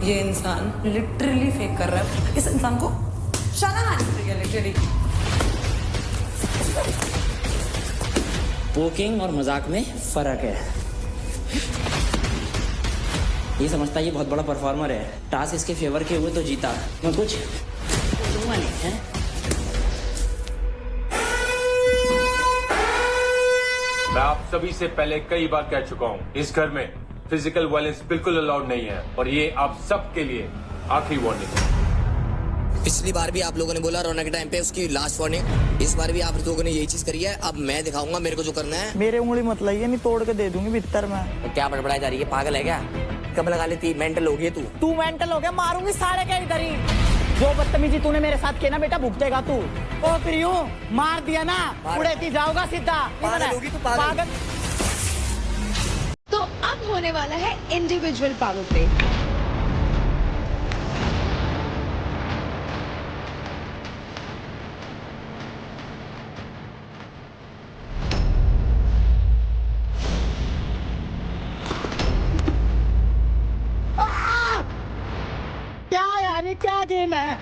ये इंसान literally fake कर रहा है। इस इंसान को शर्म आनी चाहिए लिटरली। पोकिंग और मजाक में फर्क है। ये समझता है ये बहुत बड़ा परफॉर्मर है, टास्क इसके फेवर के हुए तो जीता, मैं कुछ दूंगा नहीं है। मैं आप सभी से पहले कई बार कह चुका हूँ, इस घर में फिजिकल वायलेंस बिल्कुल अलाउड नहीं है और ये आप सबके लिए आखिरी वार्निंग है। पिछली बार भी आप लोगों ने बोला रोना के टाइम पे उसकी लास्ट वार्निंग, इस बार भी आप लोगों ने यही चीज करी है। अब मैं दिखाऊंगा मेरे को जो करना है। मेरे उंगली मत लाइए, नहीं तोड़ के दे दूंगी भीतर में। तो क्या बड़बड़ाई जा रही है, पागल है क्या? कब लगा लेती, मेंटल हो गई तू मेंटल हो गया, मारूंगी सारे के इधर ही। जो बदतमीजी तूने मेरे साथ किया ना बेटा, भुगतेगा तू। ओ प्रियो, मार दिया ना, उड़ेती जाओगा सीधा। पागल। तो अब होने वाला है इंडिविजुअल पावर प्ले। क्या यार, ये क्या गेम है?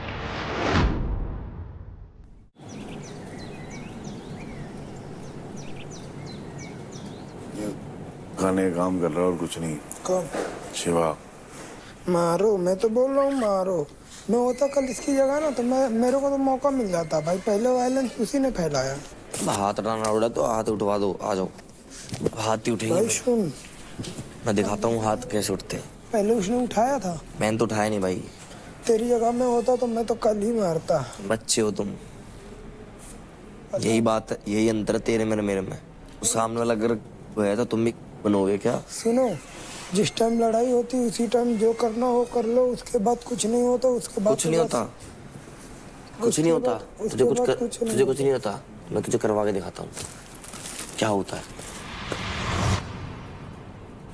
खाने का काम कर रहा है और कुछ नहीं। कौन? शिवा। मारो, मैं तो बोल रहा हूँ मारो। मैं होता कल इसकी जगह ना तो मेरे को तो मौका मिल जाता भाई। पहले वायलेंस उसी ने फैलाया। हाथ उठाना उड़ा तो हाथ उठवा दो, आ जाओ। हाथ ही उठेंगे भाई सुन, मैं दिखाता हूँ हाथ कैसे उठते हैं। पहले उसने उठाया था। मैंने तो उठाया नहीं भाई। तेरी जगह में होता तो मैं तो कल ही मारता। बच्चे हो तुम, यही बात है, यही अंतर है तेरे मेरे में। सामने वाला अगर गया तो तुम भी बनोगे क्या? सुनो, जिस टाइम लड़ाई होती उसी टाइम जो करना हो कर लो। उसके बाद कुछ नहीं होता। उसके बाद कुछ नहीं होता, कुछ नहीं होता। तुझे कुछ नहीं होता। मैं तुझे करवा के दिखाता हूँ क्या होता है।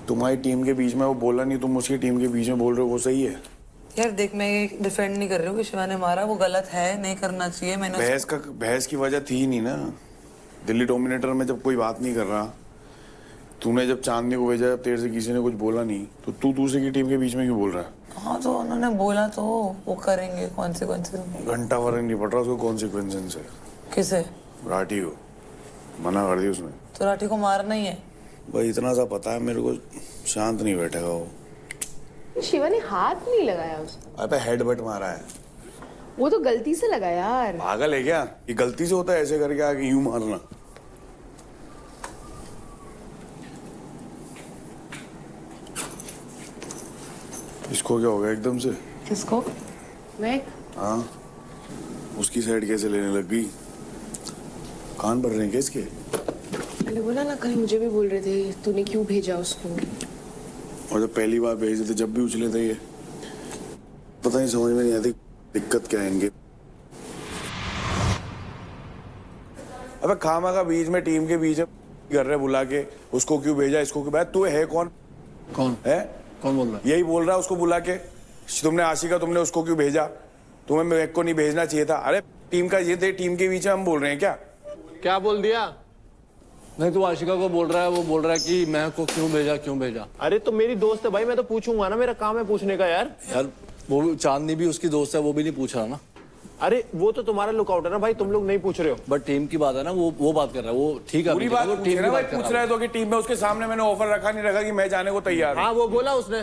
तुम्हारी टीम के बीच में वो बोला नहीं, तुम उसकी टीम के बीच में बोल रहे हो, वो सही है? यार देख, मैं ये डिफेंड नहीं कर रही हूँ कि शिवा ने मारा, वो गलत है, नहीं करना चाहिए। मैंने बहस की वजह थी नहीं ना। दिल्ली डोमिनेटर में जब कोई बात नहीं कर रहा, तूने जब चांदनी को भेजा, जब तेरे से किसी ने कुछ बोला नहीं, तो तू दूसरे की टीम के बीच में क्यों बोल रहा है? हाँ तो उन्होंने बोला तो वो करेंगे कॉन्सिक्वेंसेस। घंटा फर्क नहीं पड़ रहा उसको कॉन्सिक्वेंसेस से। किसे? राठी को मना कर दी उसने। तो राठी को मारना ही है भाई, इतना सा पता है मेरे को, शांत नहीं बैठेगा वो। शिवा ने हाथ नहीं लगाया उसको। अबे हेडबट मारा है। वो तो गलती से लगा यार। पागल है क्या? ये गलती से होता है ऐसे करके आगे यूं मारना? इसको क्या हो गया एकदम से? किसको? मैं? हाँ, उसकी साइड कैसे लेने लग गई? कान भर रहे हैं क्या इसके? मैंने बोला ना, कल मुझे भी बोल रहे थे तूने क्यों भेजा उसको। और जब पहली बार भेजे थे जब भी उछले थे ये। पता नहीं, समझ में नहीं आती दिक्कत क्या है इनके। अबे खामा का बीच में टीम के बीच में कर रहे बुला के, उसको क्यों भेजा, इसको क्यों भेजा? तू है कौन? कौन है? कौन बोल रहा है? यही बोल रहा है उसको बुला के। तुमने आशिका, तुमने उसको क्यों भेजा? तुम्हें मेरे को नहीं भेजना चाहिए था। अरे टीम का ये थे, टीम के बीच में हम बोल रहे हैं क्या? क्या बोल दिया? नहीं, तू आशिका को बोल रहा है, वो बोल रहा है कि मैं को क्यों भेजा। अरे तो मेरी दोस्त है भाई, मैं तो पूछूंगा ना, मेरा काम है पूछने का यार। वो चांदनी भी उसकी दोस्त है, वो भी नहीं पूछ रहा ना। अरे वो तो तुम्हारा लुकआउट है ना भाई, तुम लोग नहीं पूछ रहे हो। बट टीम की बात है ना, वो बात कर रहा है, वो ठीक है। पूरी बात टीम की बात पूछ रहा है तो कि टीम में उसके सामने मैंने ऑफर रखा नहीं रखा कि मैं जाने को तैयार हूं। हाँ वो बोला उसने,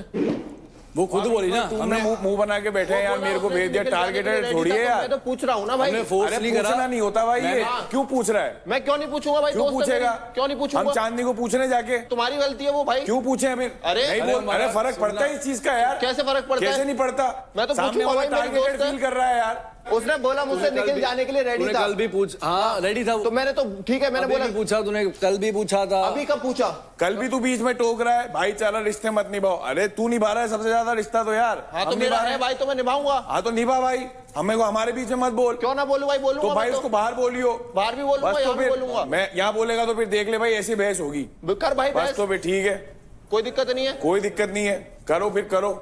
वो खुद बोली ना। हमने मुंह बना के बैठे हैं यार, मेरे को भेज दिया। टारगेटेड थोड़ी है यार। मैं तो पूछ रहा हूँ ना भाई। हमने फोर्स नहीं करा। पूछना नहीं होता भाई, ये क्यों पूछ रहा है? मैं क्यों नहीं पूछूंगा भाई? क्यों पूछेगा? क्यों नहीं पूछूंगा? हम चांदनी को पूछने जाके। तुम्हारी गलती है वो भाई। क्यों पूछे हमें? अरे फर्क पड़ता है इस चीज का यार। कैसे फर्क पड़ता है? कैसे नहीं पड़ता? मैं तो सामने वाला टारगेटेड फील कर रहा है यार। उसने बोला मुझसे निकल जाने के लिए रेडी था। कल भी पूछ, हाँ रेडी था। तो मैंने तो ठीक है, मैंने बोला पूछा तूने, कल भी पूछा था। अभी कब पूछा? कल भी तू बीच में टोक रहा है, भाईचारा रिश्ते मत निभाओ। अरे तू निभा रहा है सबसे ज्यादा रिश्ता तो यार। हाँ तो मेरा है भाई, तो मैं निभाऊंगा। हाँ तो निभा भाई, हमें को हमारे बीच में मत बोल। क्यों ना बोलूं भाई? बोलूंगा तो भाई उसको बाहर बोलियो। बाहर भी बोलूंगा, यहाँ भी बोलूंगा। मैं यहाँ बोलेगा तो फिर देख ले भाई, ऐसी बहस होगी। कर भाई बस तो फिर ठीक है, कोई दिक्कत नहीं है। कोई दिक्कत नहीं है, करो फिर करो।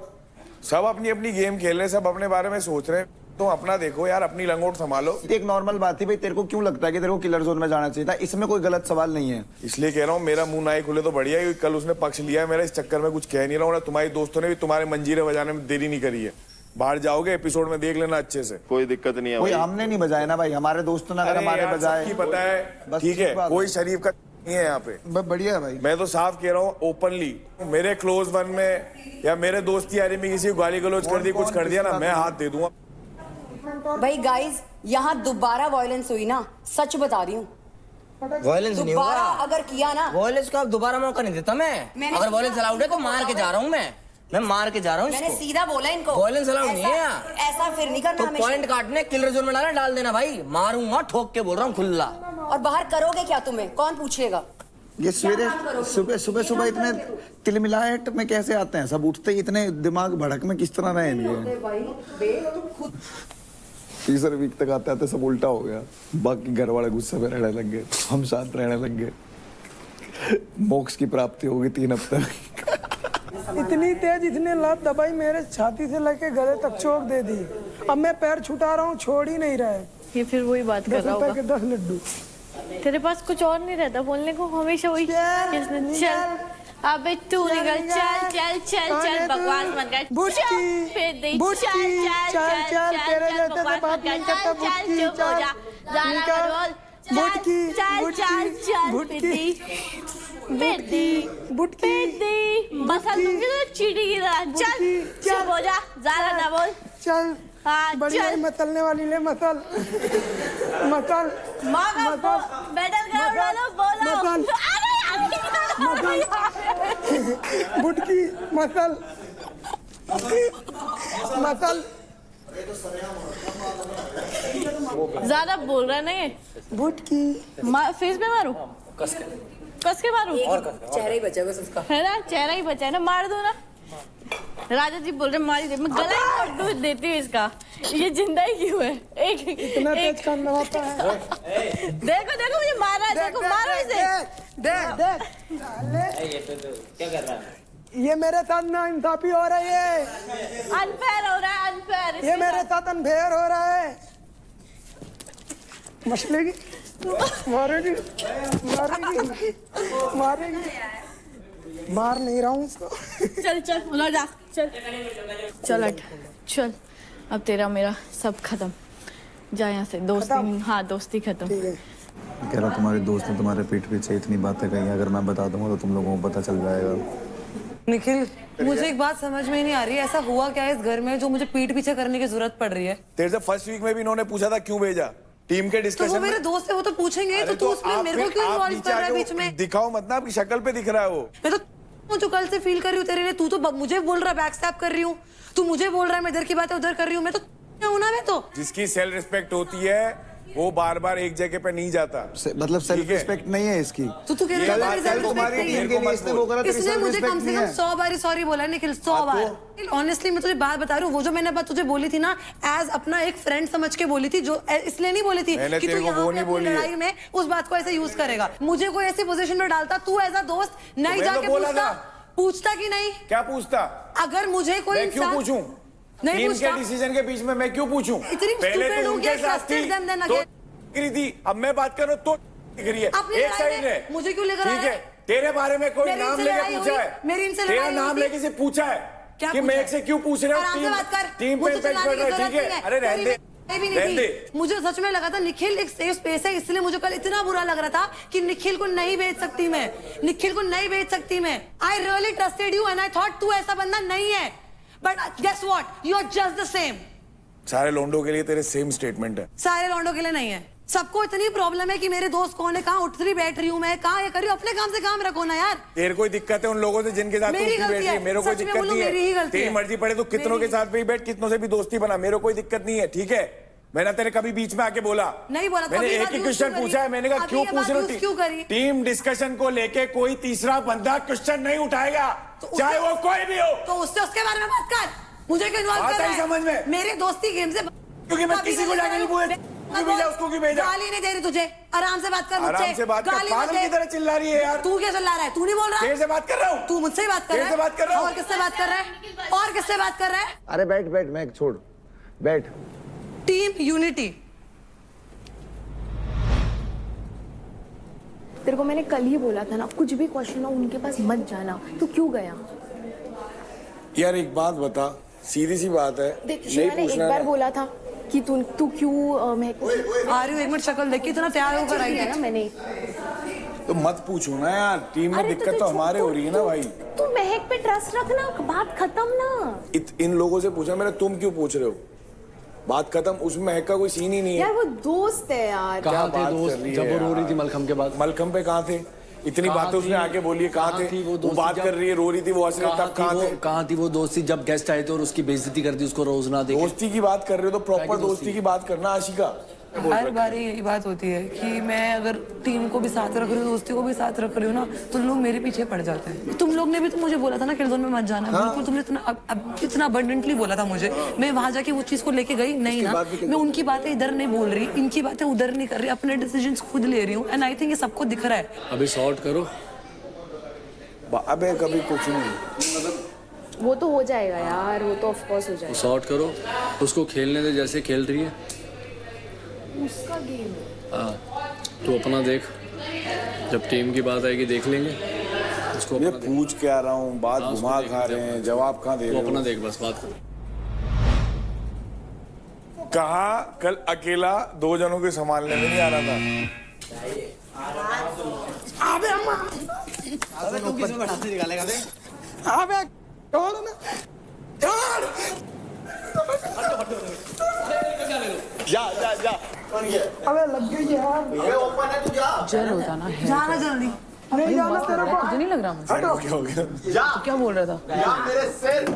सब अपनी अपनी गेम खेल रहे हैं, सब अपने बारे में सोच रहे हैं। तुम अपना देखो यार, अपनी लंगोट संभालो। एक नॉर्मल बात थी भाई, तेरे को क्यों लगता है कि तेरे को किलर जोन में जाना चाहिए था? इसमें कोई गलत सवाल नहीं है। इसलिए कह रहा हूँ मेरा मुंह ना ही खुले तो बढ़िया है। कल उसने पक्ष लिया है मेरा, इस चक्कर में कुछ कह नहीं रहा हूँ। तुम्हारे दोस्तों ने भी तुम्हारे मंजीरे बजाने में देरी नहीं करी है। बाहर जाओगे एपिसोड में देख लेना अच्छे से। कोई दिक्कत नहीं है कोई भाई। हमने नहीं बजाया ना भाई, हमारे दोस्तों ने अगर हमारे बजाए। सबकी पता है, बस ठीक है, ठीक बात कोई है। शरीफ का नहीं है यहाँ पे। बढ़िया है भाई। मैं तो साफ कह रहा हूँ ओपनली, मेरे क्लोज वन में या मेरे दोस्ती यारी में किसी को गाली गलौज कर दी, कुछ कर दिया ना, मैं हाथ दे दूंगा। भाई गाइस, यहाँ दोबारा वायलेंस हुई ना, सच बता रही हूँ, वायलेंस नहीं दोबारा होगा। अगर किया ना, वायलेंस का अब दोबारा मौका नहीं देता मैं। अगर वायलेंस अलाउड है तो मार के जा रहा हूँ मैं मार के जा रहा हूँ मैंने इसको। सीधा बोला इनको, वायलेंस अलाउड नहीं है यहाँ। ऐसा फिर नहीं करना तो हमेशा। पॉइंट काटने किलर जोन में डाल देना भाई, मारूंगा ठोक के बोल रहा हूँ खुला। और बाहर करोगे क्या? तुम्हें कौन पूछेगा? ये सवेरे सुबह इतने तिलमिलाहट में कैसे आते हैं? सब उठते ही इतने दिमाग भड़क में किस तरह रहे हैं? तीसरे वीक तक आते आते सब उल्टा हो गया। बाकी घर वाले गुस्से में रहने लग गए, हम शांत रहने लग गए। मोक्ष की प्राप्ति होगी 3 हफ्ते में। इतनी तेज इतने लात दबाई मेरे छाती से लेके गले तक चोक दे दी। अब मैं पैर छुटा रहा हूँ, छोड़ ही नहीं रहे। ये फिर वही बात कर 10 रहा रुपए होगा। के 10 लड्डू। तेरे पास कुछ और नहीं रहता बोलने को, हमेशा वही चल अबे तू निकल, चल चल चल चल, बकवास मत कर, बुटकी, फिर दे, बुटकी, चल चल, तेरे जैसे से बात नहीं करता। बुटकी, चल, निकल, बुटकी, बुटकी, बुटकी, बुटकी, मसल दूंगी तो चीटी की तरह। चल चुप हो जा, ज्यादा ना बोल। चल, हाँ बढ़िया चल, मसलने वाली ले, मसल, मसल, मेडल ग्राउंड वालों बोलो। मसल। बुटकी, मसल, मसल। ज्यादा बोल रहा नहीं है। बुटकी, फेस पे मारू, कस के मारू, चेहरा ही बचा बस उसका, है ना? चेहरा ही बचा है ना, मार दो ना। राजा जी बोल रहे मारी दे, मैं गला ही तोड़ दूं देती हूँ इसका। ये जिंदा ही क्यों है? इतना तेज काम लगाता है। देखो देखो मुझे मार रहा है, देखो मारो इसे। देख क्या कर रहा है? ये मेरे साथ ना इंसाफी हो रही है। अनफेयर हो रहा है, अनफेयर। ये मेरे साथ अनफेयर हो रहा है। मछली मारेगी, मारेगी, मारेगी। मार नहीं रहा हूँ उसको। चल चल उधर जा, चल चल हट, चल। अब तेरा मेरा सब खत्म, जा यहाँ से। दोस्ती, हाँ दोस्ती खत्म। ठीक है। कह रहा तुम्हारे दोस्त ने तुम्हारे पीठ पीछे इतनी बातें कही, अगर मैं बता दूंगा तो तुम लोगों को पता चल जाएगा। निखिल, मुझे एक बात समझ में नहीं आ रही है, ऐसा हुआ क्या है इस घर में जो मुझे पीठ पीछे करने की जरूरत पड़ रही है? तेरे से फर्स्ट वीक में भी इन्होंने पूछा था क्यों भेजा टीम के तो डिस्कशन वो मेरे दोस्त है, वो तो पूछेंगे। तो तू उसमें मेरे को क्यों इन्वॉल्व कर रहा है बीच में? दिखाओ मत ना, आपकी शक्ल पे दिख रहा है वो। मैं तो जो कल से फील कर रही हूँ तेरे लिए, तू तो मुझे बोल रहा है बैक स्टैप कर रही हूँ, तू मुझे बोल रहा है मैं इधर की बातें उधर कर रही हूँ। मैं तो हूं ना, मैं तो जिसकी सेल्फ रिस्पेक्ट होती है वो बार बार एक जगह पे नहीं जाता। मतलब सेल्फ रिस्पेक्ट नहीं है इसकी। तू कह रहा है तुम्हारी टीम के लिए इसने वो करा, तेरी इसने सेल्फ मुझे कम रिस्पेक्ट से नहीं कम है। 100 बार सॉरी बोला है निखिल, 100 बार। ऑनेस्टली मैं तुझे बात बता रही हूँ, वो जो मैंने बात तुझे बोली थी ना, एज अपना एक फ्रेंड समझ के बोली थी, जो इसलिए नहीं बोली थी कि तू यहाँ पे अपनी लड़ाई में उस बात को ऐसे यूज करेगा। मुझे कोई ऐसी पोजीशन में डालता, तू एज अ दोस्त नहीं जाके पूछता कि नहीं? क्या पूछता? अगर मुझे कोई मैं क्यों पूछूं? नहीं टीम पूछता। के डिसीजन के बीच में मैं क्यों पूछूं? इतनी पहले stupid तो हूँ उनके कि साथ थी trusted them then तो again। दिख रही थी, अब मैं बात कर रहा हूं तो दिख रही है। अपनी एक लड़ाई साइड में है। मुझे क्यों लेकर आया? ठीक है, तेरे बारे में कोई मेरी नाम इनसे लेके लड़ाई पूछा हुई? है, मेरी इनसे तेरा लड़ाई नाम हुई? लेके से पूछा है क्या कि पूछा मैं है? एक से क्यों पूछ रहा आराम से बात कर। हूँ टीम पे मुझे इम्पैक्ट चिल्लाने पड़ रहा की है। ठीक जरूरत है, नहीं अरे रहने दे, भी नहीं रहने थी। दे। मुझे सच में लगा था निखिल एक सेफ स्पेस है, इसलिए मुझे कल इतना बुरा लग रहा था कि निखिल को नहीं भेज सकती मैं, निखिल को नहीं भेज सकती मैं। I really trusted you and I thought तू ऐसा बंदा नहीं है, but guess what, you are just the same. सारे लोंडो के लिए तेरे सेम स्टेटमेंट है। सारे लौंडों के लिए नहीं है। सबको इतनी प्रॉब्लम है कि मेरे दोस्त कौन है, कहाँ उठ रही बैठ रही हूँ मैं, कहाँ ये कर रही हूँ। अपने काम से काम रखो ना यार। तेरे कोई दिक्कत है उन लोगों से जिनके साथ तू मेरी उठती गलती बैठी है? है। मेरे को कोई सच में दिक्कत बोलूं, नहीं मेरी ही है। गलती तेरी है। मर्जी पड़े तो कितनों के साथ भी बैठ, कितनों से भी दोस्ती बना, मेरे को कोई दिक्कत नहीं है। ठीक है, मैंने तेरे कभी बीच में आके बोला नहीं बोला। मैंने एक ही क्वेश्चन पूछा है, मैंने कहा क्यों पूछ रही क्यों करी? टीम डिस्कशन को लेके कोई तीसरा बंदा क्वेश्चन नहीं उठाएगा, चाहे वो कोई भी हो। तो उससे उसके बारे में बात कर, मुझे क्यों इन्वॉल्व कर रहा है? समझ में मेरे दोस्ती गेम से, क्योंकि मैं किसी को जाके नहीं बोला क्यों भेजा, उसको क्यों भेजा। गाली नहीं दे रही तुझे, आराम से बात कर मुझसे। आराम से बात कर, पागल की तरह चिल्ला रही है यार। तू क्या चिल्ला रहा है? तू नहीं बोल रहा? तेरे से बात कर रहा हूँ। तू मुझसे ही बात कर रहा है? तेरे से बात कर रहा हूँ। और किससे बात कर रहा है? और किससे बात कर रहा है? अरे बैठ बैठ, मैं छोड़ बैठ। Team unity. तेरे को मैंने कल ही बोला था ना, कुछ भी क्वेश्चन हो उनके पास मत जाना। तू क्यों गया? यार एक बात बता, सीधी सी बात है, देख नहीं मैंने एक पूछना बार है। बोला था कि तू क्यों महक आ रही हूँ, एक मिनट शक्ल देख के इतना तैयार होकर आई है है ना मैंने। तो मत पूछो ना यार, टीम में अरे दिक्कत तो हमारे हो रही है ना भाई। तू महक पे ट्रस्ट रखना, बात खत्म ना। इन लोगों से पूछा मैंने, तुम क्यों पूछ रहे हो? बात खत्म, उसमें महक का कोई सीन ही नहीं है। यार वो दोस्त है यार। कहाँ थे बात दोस्त कर रही है जब वो रो रही यार? थी मलखम के बाद? मलखम पे कहाँ थे? इतनी कहाँ बातें उसने थी? आके बोली है, कहाँ कहाँ थे? थी वो वो दोस्ती बात जब- कर रही है, रो रही थी, वो हंस रहे थे, तब कहाँ थे? कहाँ थी वो दोस्ती जब गेस्ट आए थे और उसकी बेइज्जती कर दी, उसको रोज ना देखे? दोस्ती की बात कर रहे हो तो प्रॉपर दोस्ती की बात करना आशिका। हर बार यही बात होती है कि मैं अगर टीम को भी साथ रख रही हूँ, दोस्ती को भी साथ रख रही हूँ ना, तो लोग मेरे पीछे पड़ जाते हैं। तुम लोग ने भी तो मुझे बोला था ना किल जोन में मत जाना। बिल्कुल तुमने इतना अबंडेंटली बोला था मुझे। मैं वहां जाके वो चीज को लेके गई नहीं ना। मैं उनकी बातें इधर नहीं बोल रही, इनकी बातें उधर नहीं कर रही, अपने डिसीजंस खुद ले रही हूँ। एंड आई थिंक ये सबको दिख रहा है। अभी सॉर्ट करो। अबे कभी कुछ नहीं, वो तो हो जाएगा यार, वो तो ऑफ कोर्स हो जाएगा। सॉर्ट करो, उसको खेलने दे जैसे खेल रही है। उसका गेम। हाँ, तो अपना देख, जब टीम की बात आएगी देख लेंगे उसको। मैं अपना देख, पूछ के आ रहा हूँ, बात हाँ, घुमा उसको खा देख, रहे हैं, जवाब कहाँ दे तो रहे हो? अपना देख बस बात कर। कहा कल अकेला 2 जनों के संभालने में नहीं आ रहा था। अबे अम्मा, तू किसमें बैठा से निकालेगा बे? अबे छोड़ ना, छोड़। जा अबे लग गई यार। ये ओपन है, तू जा। जल होता ना है। जाना जल्दी। नहीं जाना तेरे को। तुझे नहीं लग रहा मुझे? क्या हो गया? तू क्या बोल रहा था? या मेरे सिर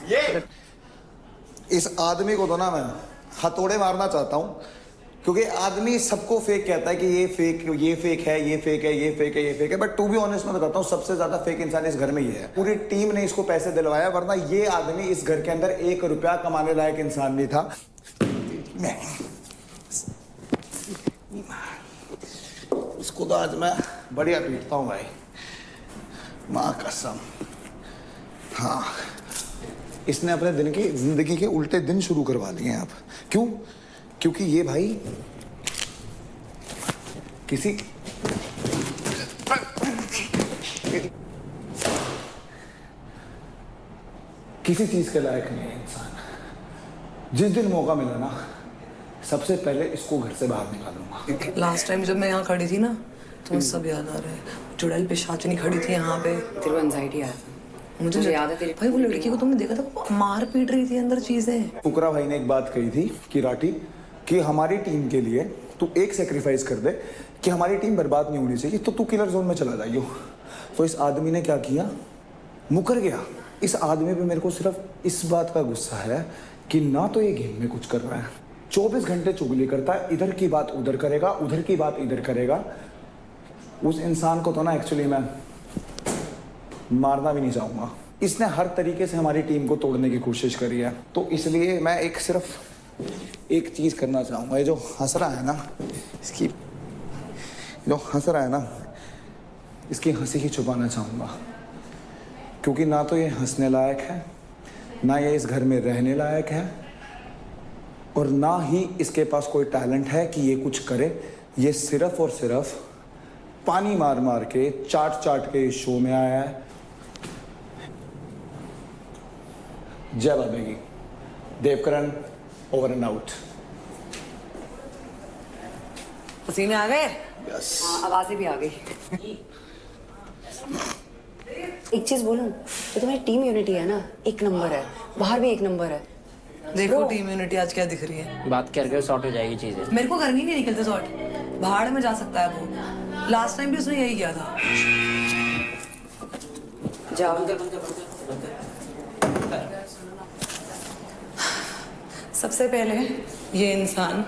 ये इस आदमी को तो ना मैं हथौड़े मारना चाहता हूँ, क्योंकि आदमी सबको फेक कहता है कि ये फेक है, ये फेक है, ये फेक है, ये फेक है, ये फेक है। बट टू बी ऑनेस्ट मैं बताता हूँ, सबसे ज्यादा फेक इंसान इस घर में ये है। पूरी टीम ने इसको पैसे दिलवाया, वरना ये आदमी इस घर के अंदर 1 रुपया कमाने लायक इंसान नहीं था। इसको तो आज मैं बढ़िया पीटता हूँ भाई, माँ कसम। हाँ, इसने अपने दिन की जिंदगी के उल्टे दिन शुरू करवा दिए हैं आप। क्यों? क्योंकि ये भाई किसी चीज के लायक नहीं है इंसान। जिस दिन मौका मिला ना, सबसे पहले इसको घर से बाहर निकालूंगा। लास्ट टाइम जब मैं यहाँ खड़ी थी ना, तो सब याद आ रहा है। चुड़ैल पिशाचनी खड़ी थी यहाँ पे। तेरे को एंजाइटी आया था? मुझे याद है तेरी भाई, वो लड़की को तुमने देखा था, वो मार पीट रही थी अंदर चीजें। फुकरा भाई ने एक बात कही थी कि राठी, कि हमारी टीम के लिए तू एक सेक्रीफाइस कर दे कि हमारी टीम बर्बाद नहीं होनी चाहिए, तो तू किलर जोन में चला जाइयो। तो इस आदमी ने क्या किया? मुकर गया। इस आदमी पे मेरे को सिर्फ इस बात का गुस्सा है कि ना तो ये गेम में कुछ कर रहा है, 24 घंटे चुगली करता है, इधर की बात उधर करेगा, उधर की बात इधर करेगा। उस इंसान को तो ना एक्चुअली मैं मारना भी नहीं चाहूंगा। इसने हर तरीके से हमारी टीम को तोड़ने की कोशिश करी है, तो इसलिए मैं सिर्फ एक चीज करना चाहूंगा। ये जो हंस रहा है ना, इसकी जो हंस रहा है ना, इसकी हंसी ही छुपाना चाहूंगा, क्योंकि ना तो ये हंसने लायक है, ना ये इस घर में रहने लायक है, और ना ही इसके पास कोई टैलेंट है कि ये कुछ करे। ये सिर्फ और सिर्फ पानी मार मार के, चाट चाट के इस शो में आया है। जय बाबा की। Devkaran over and out. पसीने आ गए? आवाजें भी आ गई। एक चीज बोलूं, तो तुम्हारी टीम यूनिटी है ना, 1 नंबर है, बाहर भी 1 नंबर है। देखो टीम यूनिटी आज क्या दिख रही है। बात करके सॉर्ट हो जाएगी चीजें। मेरे को करनी नहीं निकलते शॉट, भाड़ में जा सकता है वो। लास्ट टाइम भी उसने यही किया था। जाओ। सबसे पहले ये इंसान,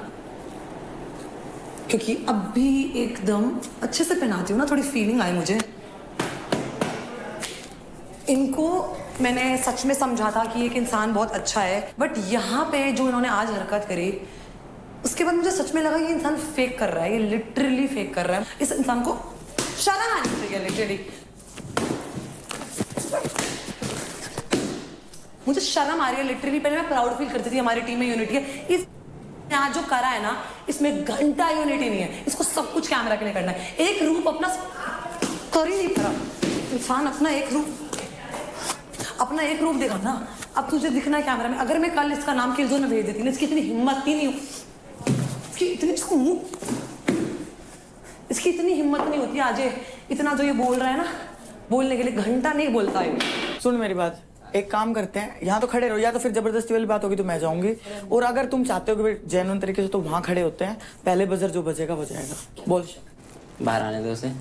क्योंकि अब भी एकदम अच्छे से पहनाती हूँ ना, थोड़ी फीलिंग आई मुझे। इनको मैंने सच में समझा था कि एक इंसान बहुत अच्छा है, बट यहाँ पे जो इन्होंने आज हरकत करी, उसके बाद मुझे सच में लगा ये इंसान फेक कर रहा है, ये लिटरली फेक कर रहा है। इस इंसान को शर्म आनी चाहिए लिटरली। मुझे शर्म आ रही है लिटरली। पहले मैं प्राउड फील करती थी हमारी टीम में यूनिटी है, इस आज जो करा है ना, इसमें घंटा यूनिटी नहीं है, इसको सब कुछ कैमरा के लिए करना है। एक रूप अपना कर ही नहीं पा रहा इंसान, अपना एक रूप देखा ना। अब तुझे दिखना है कैमरा में। अगर मैं कल इसका नाम किलजोन में भेज देती ना, इसकी इतनी हिम्मत ही नहीं, इसकी इतनी हिम्मत नहीं होती आज इतना जो ये बोल रहा है ना, बोलने के लिए घंटा नहीं बोलता है। सुन मेरी बात, एक काम करते हैं, यहाँ तो खड़े रहो, या तो फिर जबरदस्ती वाली बात होगी तो मैं जाऊंगी, और अगर तुम चाहते हो कि जेन्युइन तरीके से तो वहां खड़े होते हैं, पहले बजर जो बजेगा बजाएगा। बोल। बाहर आने दो उसे,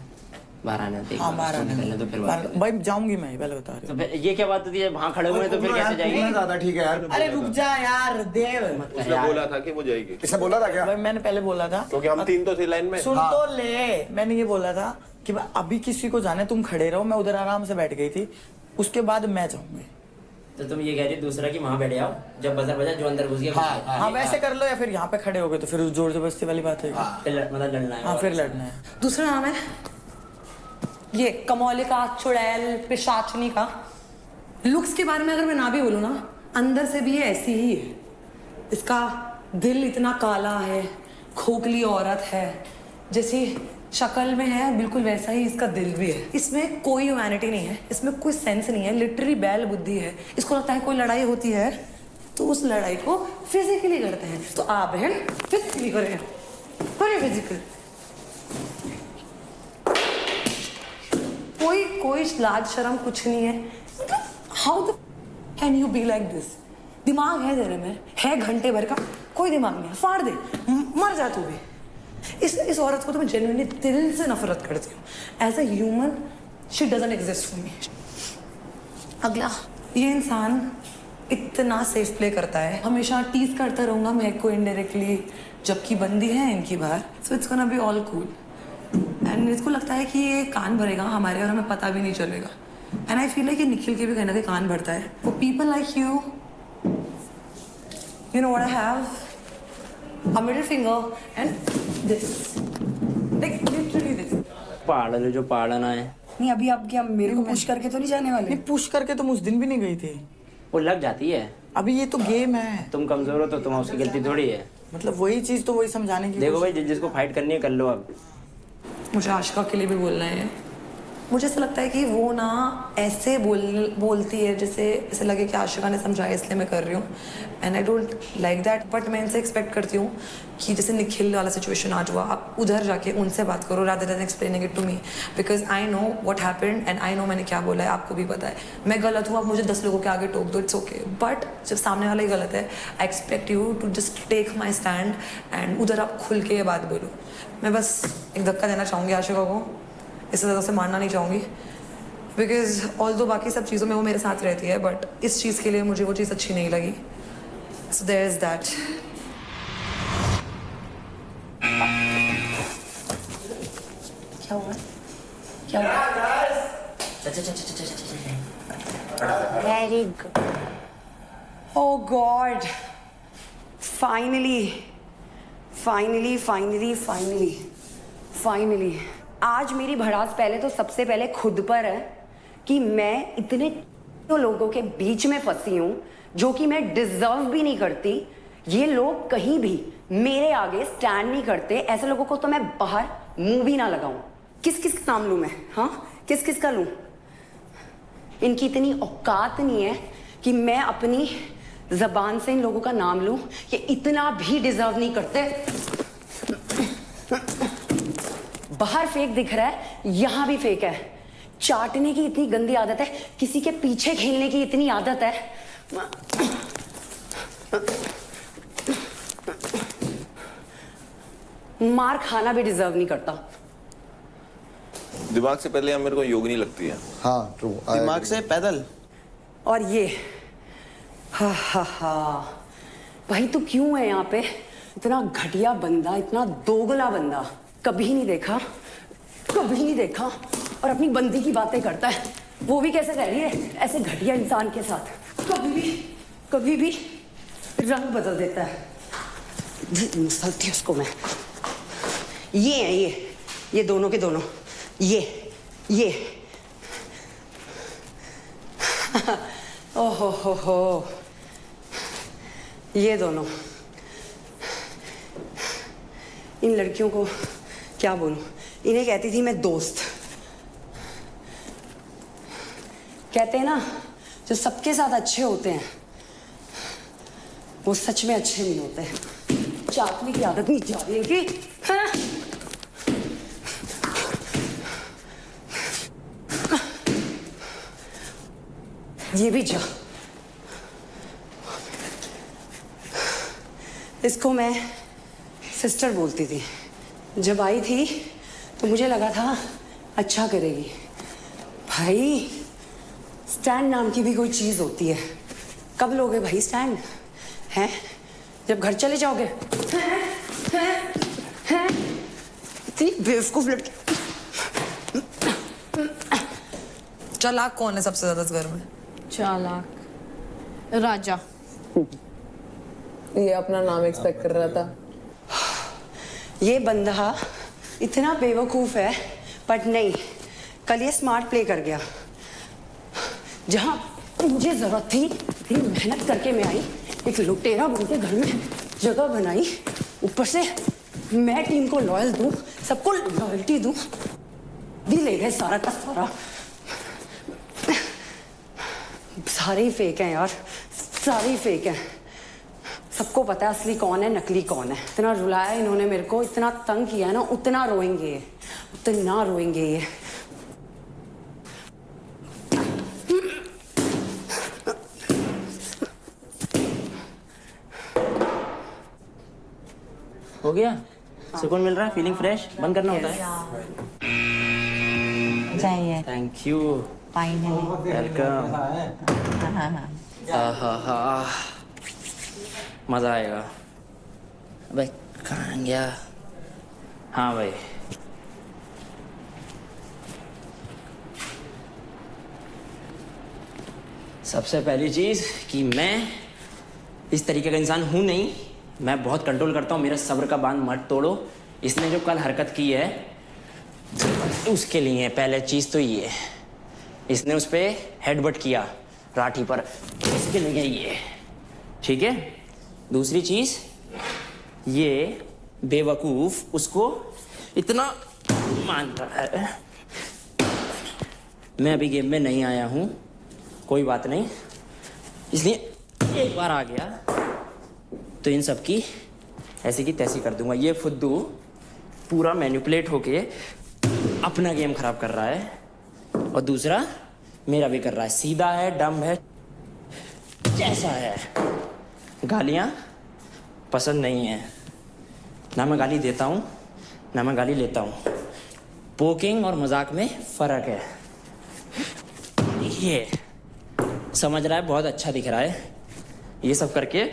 बाहर आने दो। हाँ बाहर आने तो फिर बात भाई जाऊंगी मैं, पहले बता रही तो फिर ये क्या बात होती है, वहां खड़े हुए तो फिर कैसे जाएगी? ज्यादा ठीक है यार। अरे रुक जा यार देव, उसने बोला था कि वो जाएगी। इसने बोला था क्या? भाई मैंने पहले बोला था, क्योंकि हम 3 तो थे लाइन में। सुन तो ले, मैंने ये बोला था कि अभी किसी को जाने, तुम खड़े रहो, मैं उधर आराम से बैठ गई थी, उसके बाद मैं जाऊंगी। तो तुम ये कह रही दूसरा कि वहां बैठे आओ, जब बजर बजा जो अंदर घुस गया। हाँ वैसे कर लो, या फिर यहाँ पे खड़े हो गए तो फिर जोर जबरदस्ती वाली बात है। मतलब लड़ना है। हाँ फिर लड़ना है। दूसरा नाम है ये कमौलिका, चुड़ैल, पिशाचनी का। लुक्स के बारे में अगर मैं ना भी बोलूँ ना, अंदर से भी ये ऐसी ही है। इसका दिल इतना काला है, खोखली औरत है, जैसी शक्ल में है बिल्कुल वैसा ही इसका दिल भी है। इसमें कोई ह्यूमैनिटी नहीं है, इसमें कोई सेंस नहीं है, लिटरली बैल बुद्धि है। इसको लगता है कोई लड़ाई होती है तो उस लड़ाई को फिजिकली करते हैं, तो आप बहन फिजिकली करें, फिजिकल। कोई लाज शर्म कुछ नहीं है। How the can you be like this? दिमाग है तेरे में, है घंटे भर का, कोई दिमाग नहीं है, फाड़ दे, मर जा तू भी। इस औरत को तो मैं जेन्युइनली दिल से नफरत करती हूँ। As a human she doesn't exist for me. अगला, ये इंसान इतना सेफ प्ले करता है, हमेशा टीज करता रहूंगा मैं को इनडायरेक्टली, जबकि बंदी है इनकी बाहर, so it's gonna be all cool. And इसको लगता है कि ये कान भरेगा हमारे और हमें पता भी नहीं चलेगा। एंड आई फील लाइक ये निखिल के भी कहीं ना कहीं कान भरता है। For people like you, you know what I have, a middle finger and this, like literally this. पाड़ल जो पाड़ना है। नहीं अभी आप क्या मेरे को पुश करके तो नहीं जाने वाले? नहीं पुश करके तुम उस दिन भी नहीं गई थी। वो लग जाती है। अभी ये तो गेम है। तुम कमजोर हो तो तुम उसकी गलती थोड़ी है। मतलब वही चीज तो वही समझाने की। देखो भाई जिसको फाइट करनी है कर लो। अब मुझे आशिका के लिए भी बोलना है। मुझे ऐसा लगता है कि वो ना ऐसे बोलती है जैसे ऐसे लगे कि आशिका ने समझाया इसलिए मैं कर रही हूँ, and I don't like that. But मैं इनसे एक्सपेक्ट करती हूँ कि जैसे निखिल वाला सिचुएशन आज हुआ, आप उधर जाके उनसे बात करो rather than explaining it to me, because I know what happened and I know मैंने क्या बोला है, आपको भी पता है। मैं गलत हूँ, आप मुझे 10 लोगों के आगे टोक दो, इट्स ओके। बट जब सामने वाला ही गलत है, I expect you to just take my stand and उधर आप खुल के ये बात बोलो। मैं बस एक धक्का देना चाहूँगी आशिका को, इससे ज़्यादा से मारना नहीं चाहूँगी, बिकॉज ऑल्दो बाकी सब चीज़ों में वो मेरे साथ रहती है, बट इस चीज़ के लिए मुझे वो चीज़ अच्छी नहीं लगी। So there is that. क्या हुआ? क्या हुआ? Very good. Oh God, finally finally finally finally finally आज मेरी भड़ास पहले तो सबसे पहले खुद पर है कि मैं इतने लोगों के बीच में फंसी हूं जो कि मैं डिजर्व भी नहीं करती। ये लोग कहीं भी मेरे आगे स्टैंड नहीं करते, ऐसे लोगों को तो मैं बाहर मुंह भी ना लगाऊं। किस किस का नाम लूं मैं? हाँ किस किस का लूं? इनकी इतनी औकात नहीं है कि मैं अपनी जबान से इन लोगों का नाम लूं। ये इतना भी डिजर्व नहीं करते। बाहर फेक दिख रहा है, यहां भी फेक है। चाटने की इतनी गंदी आदत है, किसी के पीछे खेलने की इतनी आदत है। मार खाना भी डिजर्व नहीं करता। दिमाग से पहले मेरे को योगिनी लगती है। हाँ ट्रू। दिमाग से पैदल। और ये हा हा हा, भाई तू क्यों है यहाँ पे? इतना घटिया बंदा, इतना दोगला बंदा कभी नहीं देखा, कभी नहीं देखा। और अपनी बंदी की बातें करता है, वो भी कैसे रह रही है ऐसे घटिया इंसान के साथ। कभी भी रंग बदल देता है। मसलती उसको मैं। ये है ये दोनों के दोनों, ये ओहो हो, ये दोनों इन लड़कियों को क्या बोलूं, इन्हें कहती थी मैं दोस्त। कहते हैं ना जो सबके साथ अच्छे होते हैं वो सच में अच्छे नहीं होते। चाटने की आदत नहीं जा रही इनकी, हाँ? ये भी जा। इसको मैं सिस्टर बोलती थी। जब आई थी तो मुझे लगा था अच्छा करेगी। भाई स्टैंड नाम की भी कोई चीज होती है। कब लोगे भाई स्टैंड? हैं? जब घर चले जाओगे? हैं? इतनी बेवकूफ लड़की। चालाक कौन है सबसे ज्यादा इस घर में? चालाक राजा। ये अपना नाम एक्सपेक्ट कर रहा था। ये बंदा इतना बेवकूफ है, बट नहीं, कल ये स्मार्ट प्ले कर गया। जहां मुझे जरूरत थी इतनी मेहनत करके मैं आई, एक लुटेरा बन के घर में जगह बनाई। ऊपर से मैं टीम को लॉयल दूं, सबको लॉयल्टी दूं, भी ले गए सारा का सारा। सारे ही फेक हैं यार, सारे ही फेक हैं। सबको पता है असली कौन है नकली कौन है। इतना रुलाया इन्होंने मेरे को, इतना तंग किया ना, उतना रोएंगे ये, उतना रोएंगे ये। हो गया? सुकून मिल रहा है? Feeling fresh? बंद करना होता है? चाहिए। Thank you. फाइनली। वेलकम। मजा आएगा। अबे कहाँ गया? हाँ भाई, सबसे पहली चीज कि मैं इस तरीके का इंसान हूं नहीं। मैं बहुत कंट्रोल करता हूँ। मेरा सब्र का बांध मत तोड़ो। इसने जो कल हरकत की है उसके लिए पहले चीज तो ये, इसने उस पे हेडबट किया राठी पर, इसके लिए ये, ठीक है। दूसरी चीज, ये बेवकूफ उसको इतना मान रहा है। मैं अभी गेम में नहीं आया हूं, कोई बात नहीं, इसलिए एक बार आ गया तो इन सब की ऐसी की तैसी कर दूंगा। ये फुद्दू पूरा मैनिपुलेट होके अपना गेम खराब कर रहा है, और दूसरा मेरा भी कर रहा है। सीधा है, डम है, जैसा है। गालियां पसंद नहीं है, ना मैं गाली देता हूं ना मैं गाली लेता हूं। पोकिंग और मजाक में फर्क है। ये समझ रहा है, बहुत अच्छा दिख रहा है, ये सब करके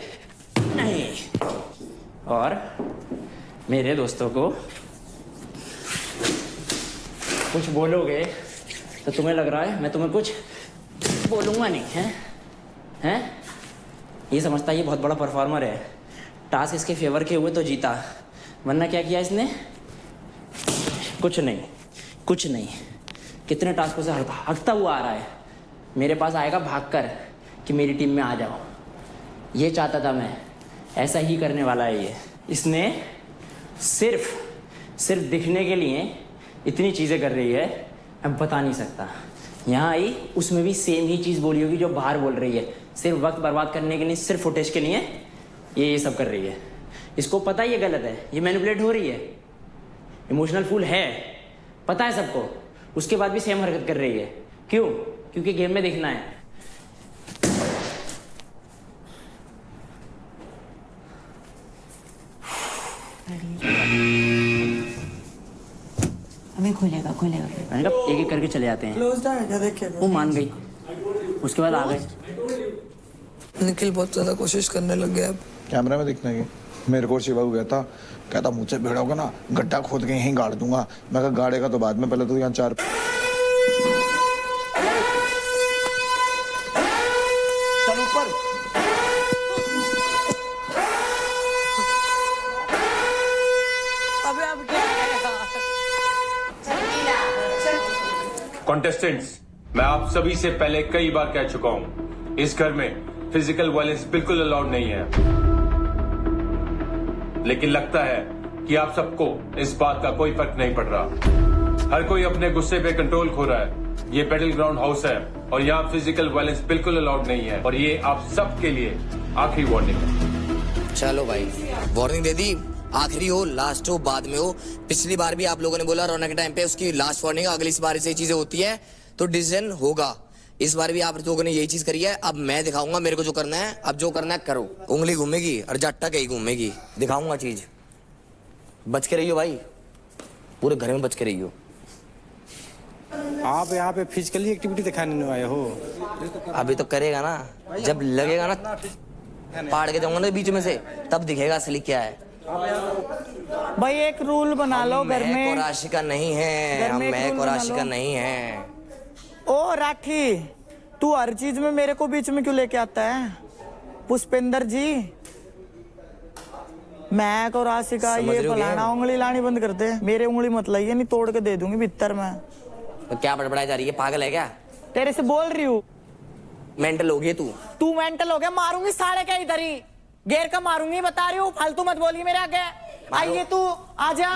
नहीं। और मेरे दोस्तों को कुछ बोलोगे तो तुम्हें लग रहा है मैं तुम्हें कुछ बोलूंगा नहीं, हैं? ये समझता है ये बहुत बड़ा परफॉर्मर है। टास्क इसके फेवर के हुए तो जीता, वरना क्या किया इसने? कुछ नहीं। कितने टास्कों से हकता हुआ आ रहा है। मेरे पास आएगा भागकर कि मेरी टीम में आ जाओ। ये चाहता था मैं, ऐसा ही करने वाला है ये। इसने सिर्फ दिखने के लिए इतनी चीज़ें कर रही है, मैं बता नहीं सकता। यहाँ आई उसमें भी सेम ही चीज़ बोली होगी जो बाहर बोल रही है। सिर्फ वक्त बर्बाद करने के लिए, सिर्फ फुटेज के लिए ये सब कर रही है। इसको पता है ये गलत है, ये मैनिपुलेट हो रही है, इमोशनल फूल है, पता है सबको, उसके बाद भी सेम हरकत कर रही है। क्यों? क्योंकि गेम में दिखना है। अभी खुलेगा। मैंने कहा एक एक करके चले जाते हैं। वो मान गई, उसके बाद आ गए। निखिल बहुत ज्यादा कोशिश करने लग गया अब। कैमरा में दिखने की। मेरे को शिवा गया था, कहता मुझसे भिड़ोगे ना गड्ढा खोद के यहीं गाड़ दूंगा। मैं कहा गाड़ेगा तो बाद में, पहले तो यहाँ 4 चल ऊपर। अबे अब क्या कॉन्टेस्टेंट्स, मैं आप सभी से पहले कई बार कह चुका हूं, इस घर में फिजिकल वायलेंस बिल्कुल अलाउड नहीं है। लेकिन लगता है कि आप सबको इस बात का कोई फर्क नहीं पड़ रहा। हर कोई अपने गुस्से पे कंट्रोल खो रहा है। ये बैटल ग्राउंड हाउस है और यहाँ फिजिकल वायलेंस बिल्कुल अलाउड नहीं है और ये आप सबके लिए आखिरी वार्निंग है। चलो भाई, वार्निंग दे दी, आखिरी हो, लास्ट हो, बाद में हो। पिछली बार भी आप लोगों ने बोला रौनक के टाइम पे उसकी लास्ट वार्निंग, अगली बार से चीजें होती है तो डिसीजन होगा। इस बार भी आप लोगों ने यही चीज करी है। अब मैं दिखाऊंगा मेरे को जो करना है। अब जो करना है करो। उंगली घूमेगी और जट्टा कहीं घूमेगी, दिखाऊंगा चीज। बच के रहियो भाई, पूरे घर में बच के रहियो। आप यहाँ पे फिजिकली एक्टिविटी दिखाने नहीं आए हो। अभी तो करेगा ना, जब लगेगा ना पाड़ के जाऊंगा ना बीच में से, तब दिखेगा असली क्या है। भाई एक रूल बना लो घर में। को राशि का नहीं है, हम मैं को राशि का नहीं है। ओ राठी, तू हर चीज में मेरे को बीच में क्यों लेके आता है? पुष्पेंद्र जी, मैं को राशि का ये फलाना उंगली लानी बंद कर दे। मेरे उंगली मत लाइए, नहीं तोड़ के दे दूंगी भीतर में। तो क्या बड़बड़ाई जा रही है, पागल है क्या? तेरे से बोल रही हूँ। मेंटल हो गई तू मेंटल हो गया? मारूंगी साढ़े का इधर ही घेर का मारूंगी, बता रही हूँ। फालतू मत बोलिए मेरे आगे। आइए तू आजा,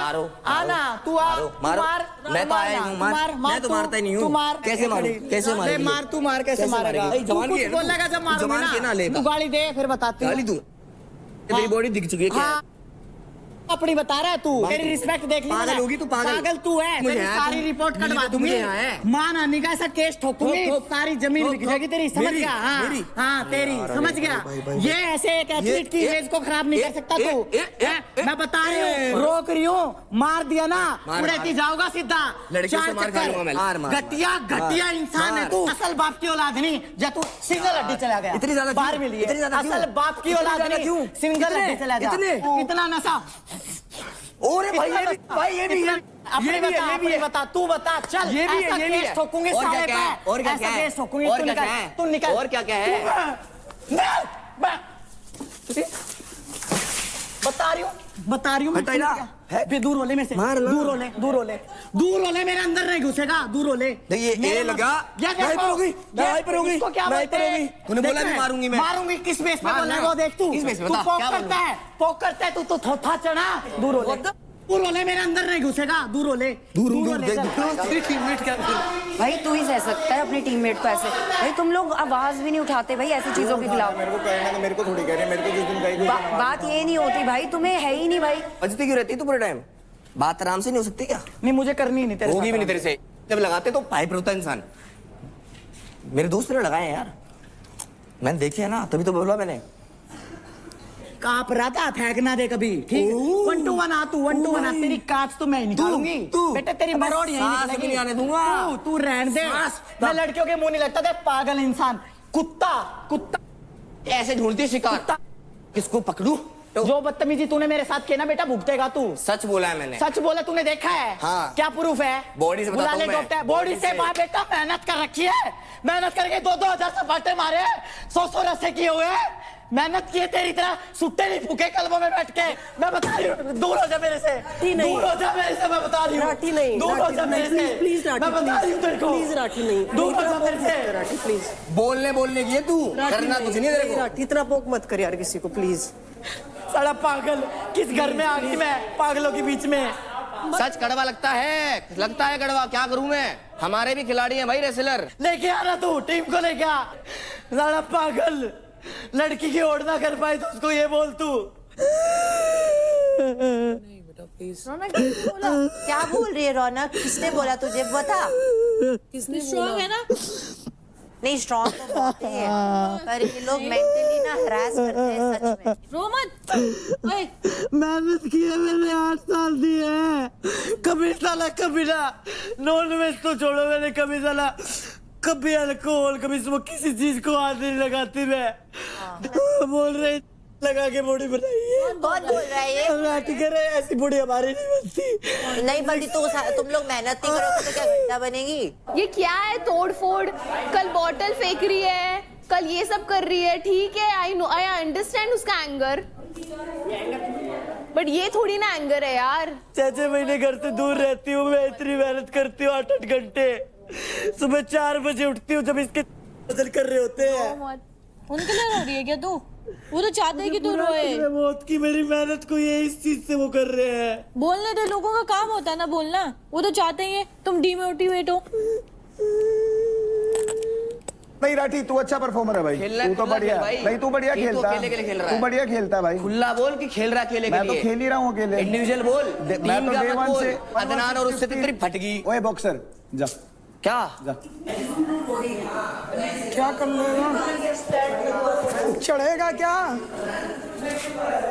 आना तू आ, मारो। मैं तो आया हूँ, मैं तो मारता ही नहीं हूँ। कैसे मारूं? कैसे मारूं? मार तू मार, कैसे मारेगा? तू कुछ बोलेगा जब मारूंगी ना, तू गाली दे फिर बताती हूँ। गाली दूं? तेरी बॉडी दिख चुकी है क्या? अपनी बता रहा है तू। मेरी रिस्पेक्ट देख ली। पागल होगी तू, पागल तू है। तेरी सारी रिपोर्ट कटवा दूंगी। मां नानी का ऐसा केस ठोकूंगी, सारी जमीन बिक जाएगी तेरी। समझ गया? हाँ तेरी, समझ गया? ये ऐसे एक एथलीट की इमेज को खराब नहीं कर सकता तू। मैं बता रही हूँ, रोक रही हूँ। मार दिया ना, उड़ेती जाओगा सीधा। घटिया घटिया इंसान है तू। असल बाप की औलाद नहीं, जब तू सिंगल हड्डी चला गया। इतनी ज्यादा बाहर मिली है। असल बाप की औलाद नहीं, सिंगल हड्डी चला गया। इतना नशा। ओरे भाई ये भी है। अपनी बता, तू बता। चल, ये भी है, ये भी है। ठोकूंगी साले पे। और क्या क्या है? और क्या क्या है? तू निकल। और क्या क्या है? बता रही हूँ मैं। दूर होले में से, दूर होले मेरे अंदर नहीं घुसेगा। दूर होले ये लगा, तूने बोला भी मारूंगी मैं। मारूंगी किस बेस पे बोलने को? देख तू पोक करता है तू तो थोथा चढ़ा। दूर होले मेरे अंदर नहीं घुसेगा। दूर होले भाई तू ही सह सकता है अपने टीममेट को ऐसे। भाई तुम लोग आवाज भी नहीं उठाते भाई ऐसी चीजों के खिलाफ। मेरे को कहना तो मेरे को थोड़ी कह रही है। मेरे को जिस दिन कही बात ये नहीं होती भाई, तुम्हें है ही नहीं भाई। बजती क्यों रहती है तू पूरे टाइम? बात आराम से नहीं हो सकती क्या? नहीं मुझे करनी नहीं तेरे, होगी भी नहीं तेरे से। जब लगाते तो पाइप होता इंसान। मेरे दोस्त ने लगाए यार, मैंने देखे है ना, तभी तो बोला मैंने। काप रहा था, फेंकना दे कभी। ठीक है 1 to 1 आ तू, 1 to 1 आ। तेरी कांच तो मैं ही निकालूंगी। बेटा तेरी मरोड़ यहीं निकलेगी। नहीं आने दूंगा। तू रहने दे। मैं लड़कियों के मुंह नहीं लगता था। पागल इंसान, कुत्ता ऐसे ढूंढती है शिकार। किसको पकड़ू? जो बदतमीजी तूने मेरे साथ किया ना बेटा, भुगतेगा तू। सच बोला है मैंने। सच बोला? तूने देखा है? हाँ। क्या प्रूफ है? बॉडी से बताता हूं मैं। बॉडी से मां बेटा मेहनत कर रखी है। मेहनत करके 2-2 हजार सपाटे मारे, 100-100 रस्से किए हुए। मेहनत किए तेरी तरह सुट्टे नहीं फूके कलमों में बैठ के। मैं बता रही हूँ, दूर हो जा मेरे से। दूर हो जा मेरे से, मैं बता रही हूँ। दूर हो जा मेरे से, प्लीज। मैं बता रही हूँ तेरे को, प्लीज राठी नहीं। दूर हो जा मेरे से राठी, प्लीज। बोलने की है तू, करना कुछ नहीं तेरे को। राठी इतना पोक मत कर यार किसी को, प्लीज। साला पागल, किस घर में आ गई मैं पागलों के बीच में। सच कड़वा लगता है कड़वा। क्या करूं मैं? हमारे भी खिलाड़ी हैं भाई, रेसलर। लेके आ रहा तू, टीम को लेके आ। साला पागल, लड़की की ओढ़ ना कर पाए तो उसको ये बोल तू। रौनक बोला क्या बोल रही है? रौनक किसने बोला तुझे? बता। किसने? स्ट्रॉन्ग है ना? नहीं स्ट्रॉन्ग तो बहुत ही है, पर ये लोग मेंटली ना हरास करते हैं सच में। मेहनत की है मैंने, 8 साल दिए। कभी साला कभी ना नॉन वेज तो छोड़ो, मैंने कभी साला कभी अल्कोहल कभी सुबह किसी चीज को हाथ नहीं लगाती मैं। बोल रहे लगा के बॉडी बनाई है। कौन बोल रहा है ये? ठीक है, ऐसी बॉडी हमारी नहीं बनती। नहीं बनती तो तुम लोग मेहनत नहीं करोगे तो क्या घंटा बनेगी? ये क्या है तोड़ फोड़? कल बॉटल फेंक रही है, कल ये सब कर रही है। ठीक है, आई नो, आई अंडरस्टैंड उसका एंगर, बट ये थोड़ी ना एंगर है यार। 6 महीने घर से दूर रहती हूँ मैं, इतनी मेहनत करती हूँ 8-8 घंटे। सुबह 4 बजे उठती हूँ जब इसके कर रहे होते हैं। उनके लिए रो रही है क्या तू? वो तो चाहते हैं कि तू रोए। मौत की मेरी मेहनत को ये इस चीज से वो कर रहे हैं। बोलने दे, लोगों का काम होता है ना बोलना। वो तो चाहते हैं तुम डिमोटिवेट हो। नहीं राठी, तू अच्छा परफॉर्मर है भाई, तू तो बढ़िया नहीं, तू बढ़िया खेलता है, तू बढ़िया खेलता है भाई। खुला बोल कि खेल रहा अकेले के मैं लिए। तो खेल ही रहा हूँ अकेले। इंडिविजुअल बोल, मैं टीम तो का डे मत वन बोल। से अदनान और उससे तेरी फट गई। ओए बॉक्सर जा क्या जा। क्या कर लेगा? चढ़ेगा क्या?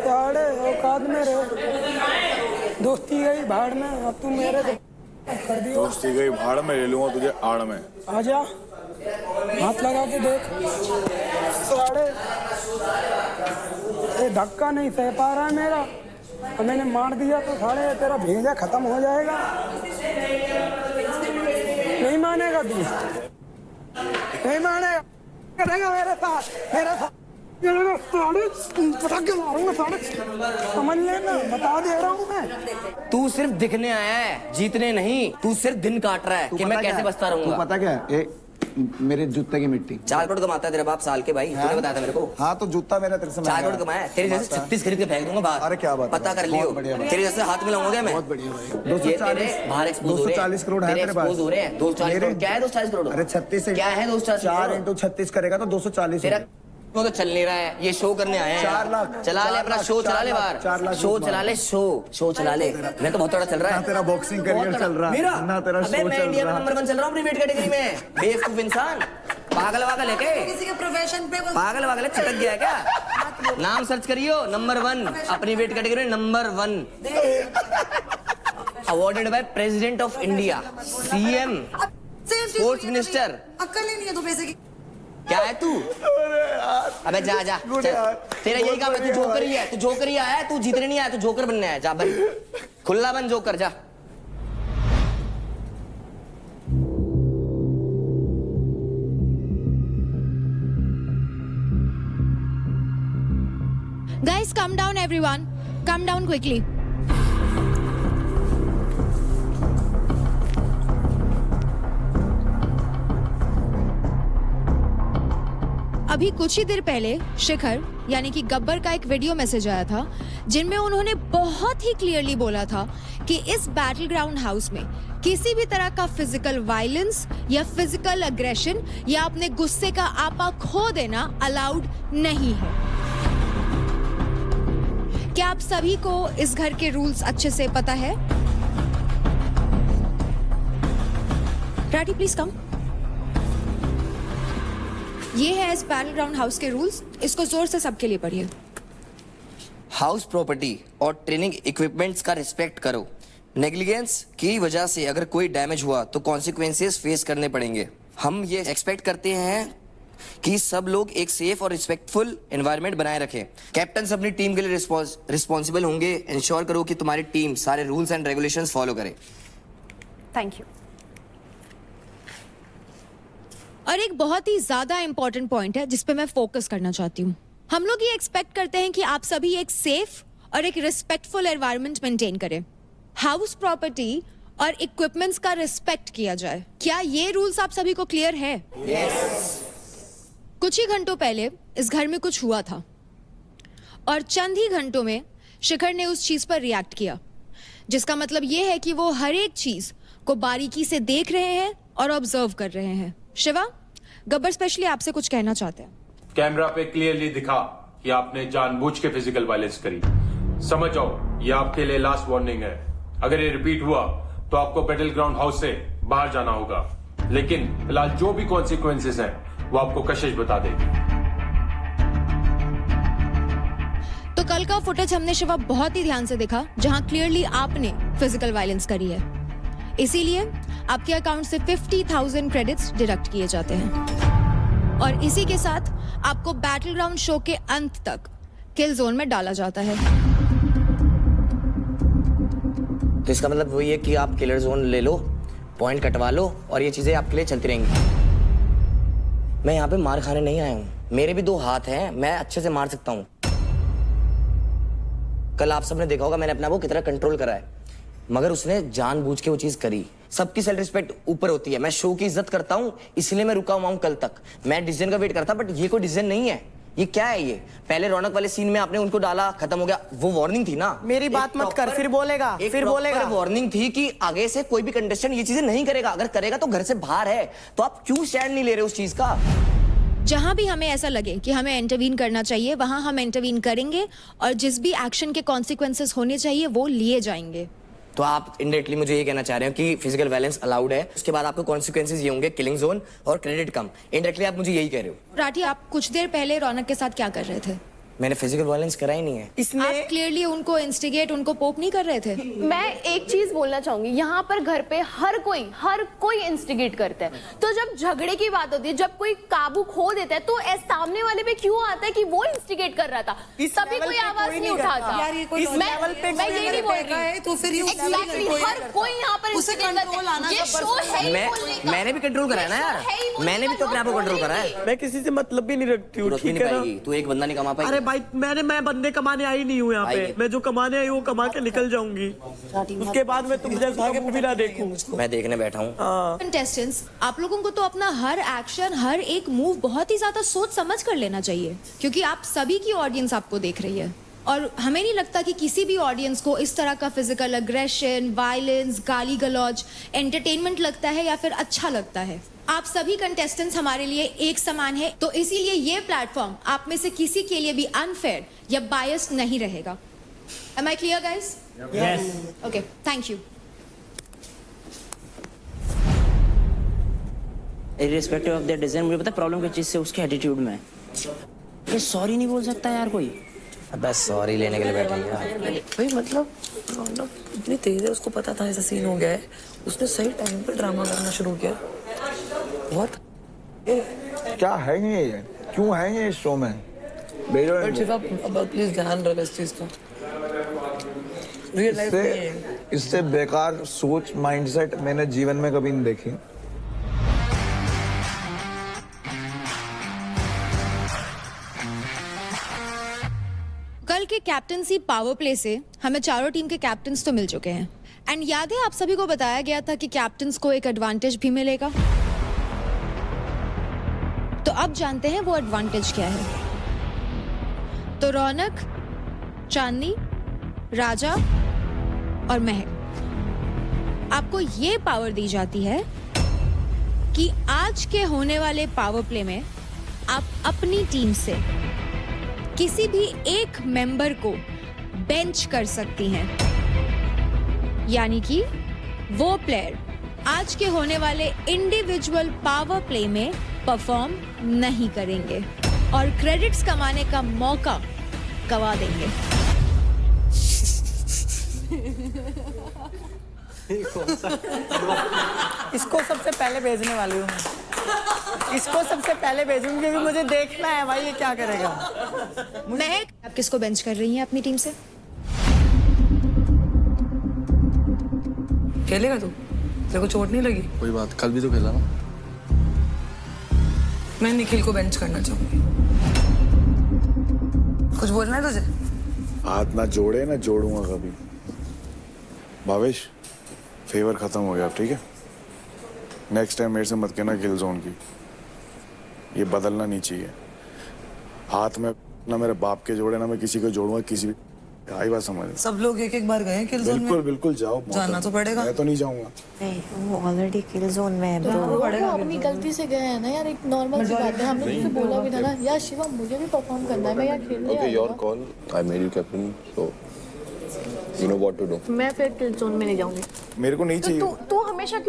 साढ़े औकात में रहे। दोस्ती गई भाड़ में, अब तू मेरे कर दियो। दोस्ती गई भाड़ में, ले लूंगा तुझे आड़ में। आजा, हाथ लगा के देख। साढ़े ये धक्का नहीं सह पा रहा है मेरा, और मैंने मार दिया तो साढ़े तेरा भेजा खत्म हो जाएगा। नहीं मानेगा तू, नहीं मानेगा, करेगा मेरे साथ, मेरे साथ पटाखे मारूंगा साढ़े। समझ लेना, बता दे रहा हूँ मैं। तू सिर्फ दिखने आया है, जीतने नहीं। तू सिर्फ दिन काट रहा है कि मैं कैसे बचता रहूंगा। पता क्या है, मेरे जूते की मिट्टी। 4 करोड़ कमाता है तेरा बाप साल के भाई, तूने बताया था मेरे को। हाँ तो जूता मेरा तेरे से 4 करोड़ कमाया है, तेरे जैसे 36 खरीद के फेंक दूंगा बाहर। अरे क्या बात, पता कर लियो, तेरे जैसे हाथ मिलाऊंगा मैं। बहुत बढ़िया भाई। 240 करोड़ है तेरे पास। 240 करोड़ क्या है? 240 करोड़ अरे 36 क्या है? 240 4 × 36 करेगा तो 240। तेरा वो तो चल नहीं रहा है, ये शो करने आया है। 4 लाख चला ले अपना शो, चला ले बाहर। 4 लाख शो चला ले, शो चला ले। मैं तो बहुत बड़ा चल रहा है। तेरा बॉक्सिंग करियर चल रहा है ना, तेरा शो चल रहा है। मैं इंडिया में नंबर 1 चल रहा हूँ अपनी वेट कैटेगरी में। बेवकूफ इंसान, पागल वागल है क्या? किसी के प्रोफेशन पे पागल वागल है, चिपक गया है क्या? नाम सर्च करियो, नंबर 1 अपनी वेट कैटेगरी में, number 1 awarded by president of India, CM, sports minister. अक्ल ही नहीं है तो पैसे की। क्या है तू? अबे जा जा, तेरा यही काम है, तू जोकर ही है, तू जोकर ही आया है, तू जीतने नहीं आया, तू जोकर बनने आया। जा बन, खुला बन जोकर, जा। Guys, calm down everyone. Calm down quickly. अभी कुछ ही देर पहले शिखर यानी कि गब्बर का एक वीडियो मैसेज आया था, जिनमें उन्होंने बहुत ही क्लियरली बोला था कि इस बैटल ग्राउंड हाउस में किसी भी तरह का फिजिकल वायलेंस या फिजिकल अग्रेशन या अपने गुस्से का आपा खो देना अलाउड नहीं है। क्या आप सभी को इस घर के रूल्स अच्छे से पता है? Rathi please come. ये है इस बैटल ग्राउंड हाउस के रूल्स, इसको जोर से सबके लिए पढ़िए। हाउस प्रॉपर्टी और ट्रेनिंग इक्विपमेंट्स का रिस्पेक्ट करो। नेग्लिजेंस की वजह से अगर कोई डैमेज हुआ तो कॉन्सिक्वेंसेस फेस करने पड़ेंगे। हम ये एक्सपेक्ट करते हैं कि सब लोग एक सेफ और रिस्पेक्टफुल एनवायरनमेंट बनाए रखें। कैप्टन अपनी टीम के लिए रिस्पॉन्सिबल होंगे। इंश्योर करो कि तुम्हारी टीम सारे रूल्स एंड रेगुलेशंस फॉलो करे। Thank you. और एक बहुत ही ज्यादा इंपॉर्टेंट पॉइंट है जिस पे मैं फोकस करना चाहती हूँ। हम लोग ये एक्सपेक्ट करते हैं कि आप सभी एक सेफ और एक रिस्पेक्टफुल एनवायरनमेंट मेंटेन करें। हाउस प्रॉपर्टी और इक्विपमेंट्स का रिस्पेक्ट किया जाए। क्या ये रूल्स आप सभी को क्लियर है? कुछ ही घंटों पहले इस घर में कुछ हुआ था और चंद ही घंटों में शिखर ने उस चीज पर रिएक्ट किया, जिसका मतलब ये है कि वो हर एक चीज को बारीकी से देख रहे हैं और ऑब्जर्व कर रहे हैं। शिवा, गब्बर स्पेशली आपसे कुछ कहना चाहते हैं। कैमरा पे क्लियरली दिखा कि आपने जानबूझ के फिजिकल वायलेंस करी। समझ जाओ, ये आपके लिए लास्ट वार्निंग है। अगर ये रिपीट हुआ तो आपको बैटल ग्राउंड हाउस से बाहर जाना होगा। लेकिन फिलहाल जो भी कॉन्सिक्वेंसेस हैं वो आपको कशिश बता देगी। तो कल का फुटेज हमने शिवा बहुत ही ध्यान से देखा, जहां क्लियरली आपने फिजिकल वायलेंस करी है। इसीलिए आपके अकाउंट से 50,000 क्रेडिट्स डिडक्ट किए जाते हैं और इसी के साथ आपको बैटल ग्राउंड शो के अंत तक किल जोन में डाला जाता है। तो इसका मतलब वही है कि आप किलर जोन ले लो, पॉइंट कटवा लो और ये चीजें आपके लिए चलती रहेंगी। मैं यहाँ पे मार खाने नहीं आया हूँ, मेरे भी 2 हाथ हैं, मैं अच्छे से मार सकता हूँ। कल आप सबने देखा होगा मैंने अपना वो कितना कंट्रोल करा है। मगर उसने जानबूझ के वो चीज करी। सबकी सेल्फ रिस्पेक्ट ऊपर होती है। मैं शो की इज्जत करता हूँ, इसलिए मैं रुका हुआ हूँ कल तक। मैं डिसीजन का वेट करता, बट ये कोई डिसीजन नहीं है। ये क्या है? ये पहले रौनक वाले सीन में आपने उनको डाला, खत्म हो गया। वो वार्निंग थी ना। मेरी बात मत कर, फिर बोलेगा, फिर बोलेगा। वार्निंग थी कि आगे से कोई भी कंटेस्टेंट ये चीजें नहीं करेगा। अगर करेगा तो घर से बाहर है। तो आप क्यों स्टैंड नहीं ले रहे उस चीज का? जहां भी हमें ऐसा लगे कि हमें इंटरवीन करना चाहिए, वहां हम इंटरवीन करेंगे और जिस भी एक्शन के कॉन्सिक्वेंसेस होने चाहिए वो लिए जाएंगे। तो आप इनडायरेक्टली मुझे ये कहना चाह रहे हो कि फिजिकल वायलेंस अलाउड है, उसके बाद आपको कॉन्सिक्वेंसेज ये होंगे, किलिंग जोन और क्रेडिट कम। इनडायरेक्टली आप मुझे यही कह रहे हो। राठी, आप कुछ देर पहले रौनक के साथ क्या कर रहे थे? मैंने फिजिकल वायलेंस करा ही नहीं है। इसने आप क्लियरली उनको इंस्टिगेट, उनको पोक नहीं कर रहे थे। मैं एक चीज बोलना चाहूंगी, यहाँ पर घर पे हर कोई इंस्टिगेट करता है। तो जब झगड़े की बात होती है, जब कोई काबू खो देता है, तो सामने वाले पे क्यों आता है कि वो इंस्टिगेट कर रहा था? तभी कोई आवाज नहीं उठाता। यार ये कोई मैं ये नहीं बोल रही, तो फिर एग्जैक्टली हर कोई यहाँ पर इंस्टिगेट करता है। ये शो है ही बोलने का। मैंने भी कंट्रोल करा है ना यार, मैंने भी तो अपने आप को कंट्रोल करा है। मैं किसी से मतलब भी नहीं रखती हूँ, ठीक है ना? तू एक बंदा नहीं कमा पाई। अरे भाई मैं बंदे कमाने आई नहीं हूँ यहाँ पे। मैं जो कमाने आई वो कमा के निकल जाऊंगी। उसके बाद मैं तुम जैसा के मूवी ना देखूं। मैं देखने बैठा हूँ। कंटेस्टेंट्स, आप लोगों को तो अपना हर एक्शन, हर एक मूव बहुत ही ज्यादा सोच समझ कर लेना चाहिए, क्योंकि आप सभी की ऑडियंस आपको देख रही है। और हमें नहीं लगता कि किसी भी ऑडियंस को इस तरह का फिजिकल अग्रेशन, वायलेंस, गाली गलौज एंटरटेनमेंट लगता है या फिर अच्छा लगता है। आप सभी कंटेस्टेंट्स हमारे लिए एक समान है, तो इसीलिए ये प्लेटफॉर्म आप में से किसी के लिए भी अनफेयर या बायस्ड नहीं रहेगा। Am I clear, guys? Yes. Okay, thank you. Irrespective of the decision, मुझे पता प्रॉब्लम किस चीज से, उसके एटीट्यूड में। ये सॉरी नहीं बोल सकता यार कोई। बस सॉरी लेने के लिए बैठे हैं भाई। मतलब रौनक इतनी तेज है, उसको पता था ऐसा सीन हो गया है, उसने सही टाइम पे ड्रामा करना शुरू किया। बहुत क्या है ये? क्यों है ये इस शो में? प्लीज ध्यान रखो इस चीज का। इससे बेकार सोच, माइंडसेट मैंने जीवन में कभी नहीं देखी। कल के कैप्टनसी पावर प्ले से हमें चारों टीम के कैप्टन्स तो मिल चुके हैं, एंड याद है आप सभी को बताया गया था कि कैप्टन्स को एक एडवांटेज भी मिलेगा। तो अब जानते हैं वो एडवांटेज क्या है। तो रौनक, चांदनी, राजा और महक, आपको ये पावर दी जाती है कि आज के होने वाले पावर प्ले में आप अपनी टीम से किसी भी एक मेंबर को बेंच कर सकती हैं। यानी कि वो प्लेयर आज के होने वाले इंडिविजुअल पावर प्ले में परफॉर्म नहीं करेंगे और क्रेडिट्स कमाने का मौका गवा देंगे। इसको सबसे पहले भेजने वाली हूँ। इसको सबसे पहले भेजूंगी क्योंकि मुझे देखना है भाई ये क्या करेगा। महक, आप किसको बेंच कर रही हैं अपनी टीम से? खेलेगा तू? तेरे को चोट नहीं लगी? कोई बात, कल भी तो खेला ना। मैं निखिल को बेंच करना चाहूंगी। कुछ बोलना है तुझे? हाथ ना जोड़े ना जोड़ूंगा कभी। भावेश, फेवर खत्म हो गया अब, ठीक है? नेक्स्ट टाइम मेरे से मत कहना किल जोन की। ये बदलना नहीं चाहिए। हाथ में ना मेरे बाप के जोड़े, ना मैं किसी को जोड़ूंगा किसी भी। आई बात समझ? सब लोग एक एक बार गए किल जोन में। बिल्कुल बिल्कुल जाओ, जाना तो पड़ेगा। मैं तो नहीं जाऊंगा। नहीं, वो ऑलरेडी किल जोन में है ब्रो। वो अपनी गलती से गए हैं ना यार, एक नॉर्मल सी बात है। हमने तुझसे बोला भी था ना यार शिवा, मुझे भी परफॉर्म करना है, मैं यार खेलने आई हूं। Okay, your call. I made you captain, so you know what to do. मैं फिर किल जोन में नहीं जाऊंगी। मेरे को नहीं चाहिए। तू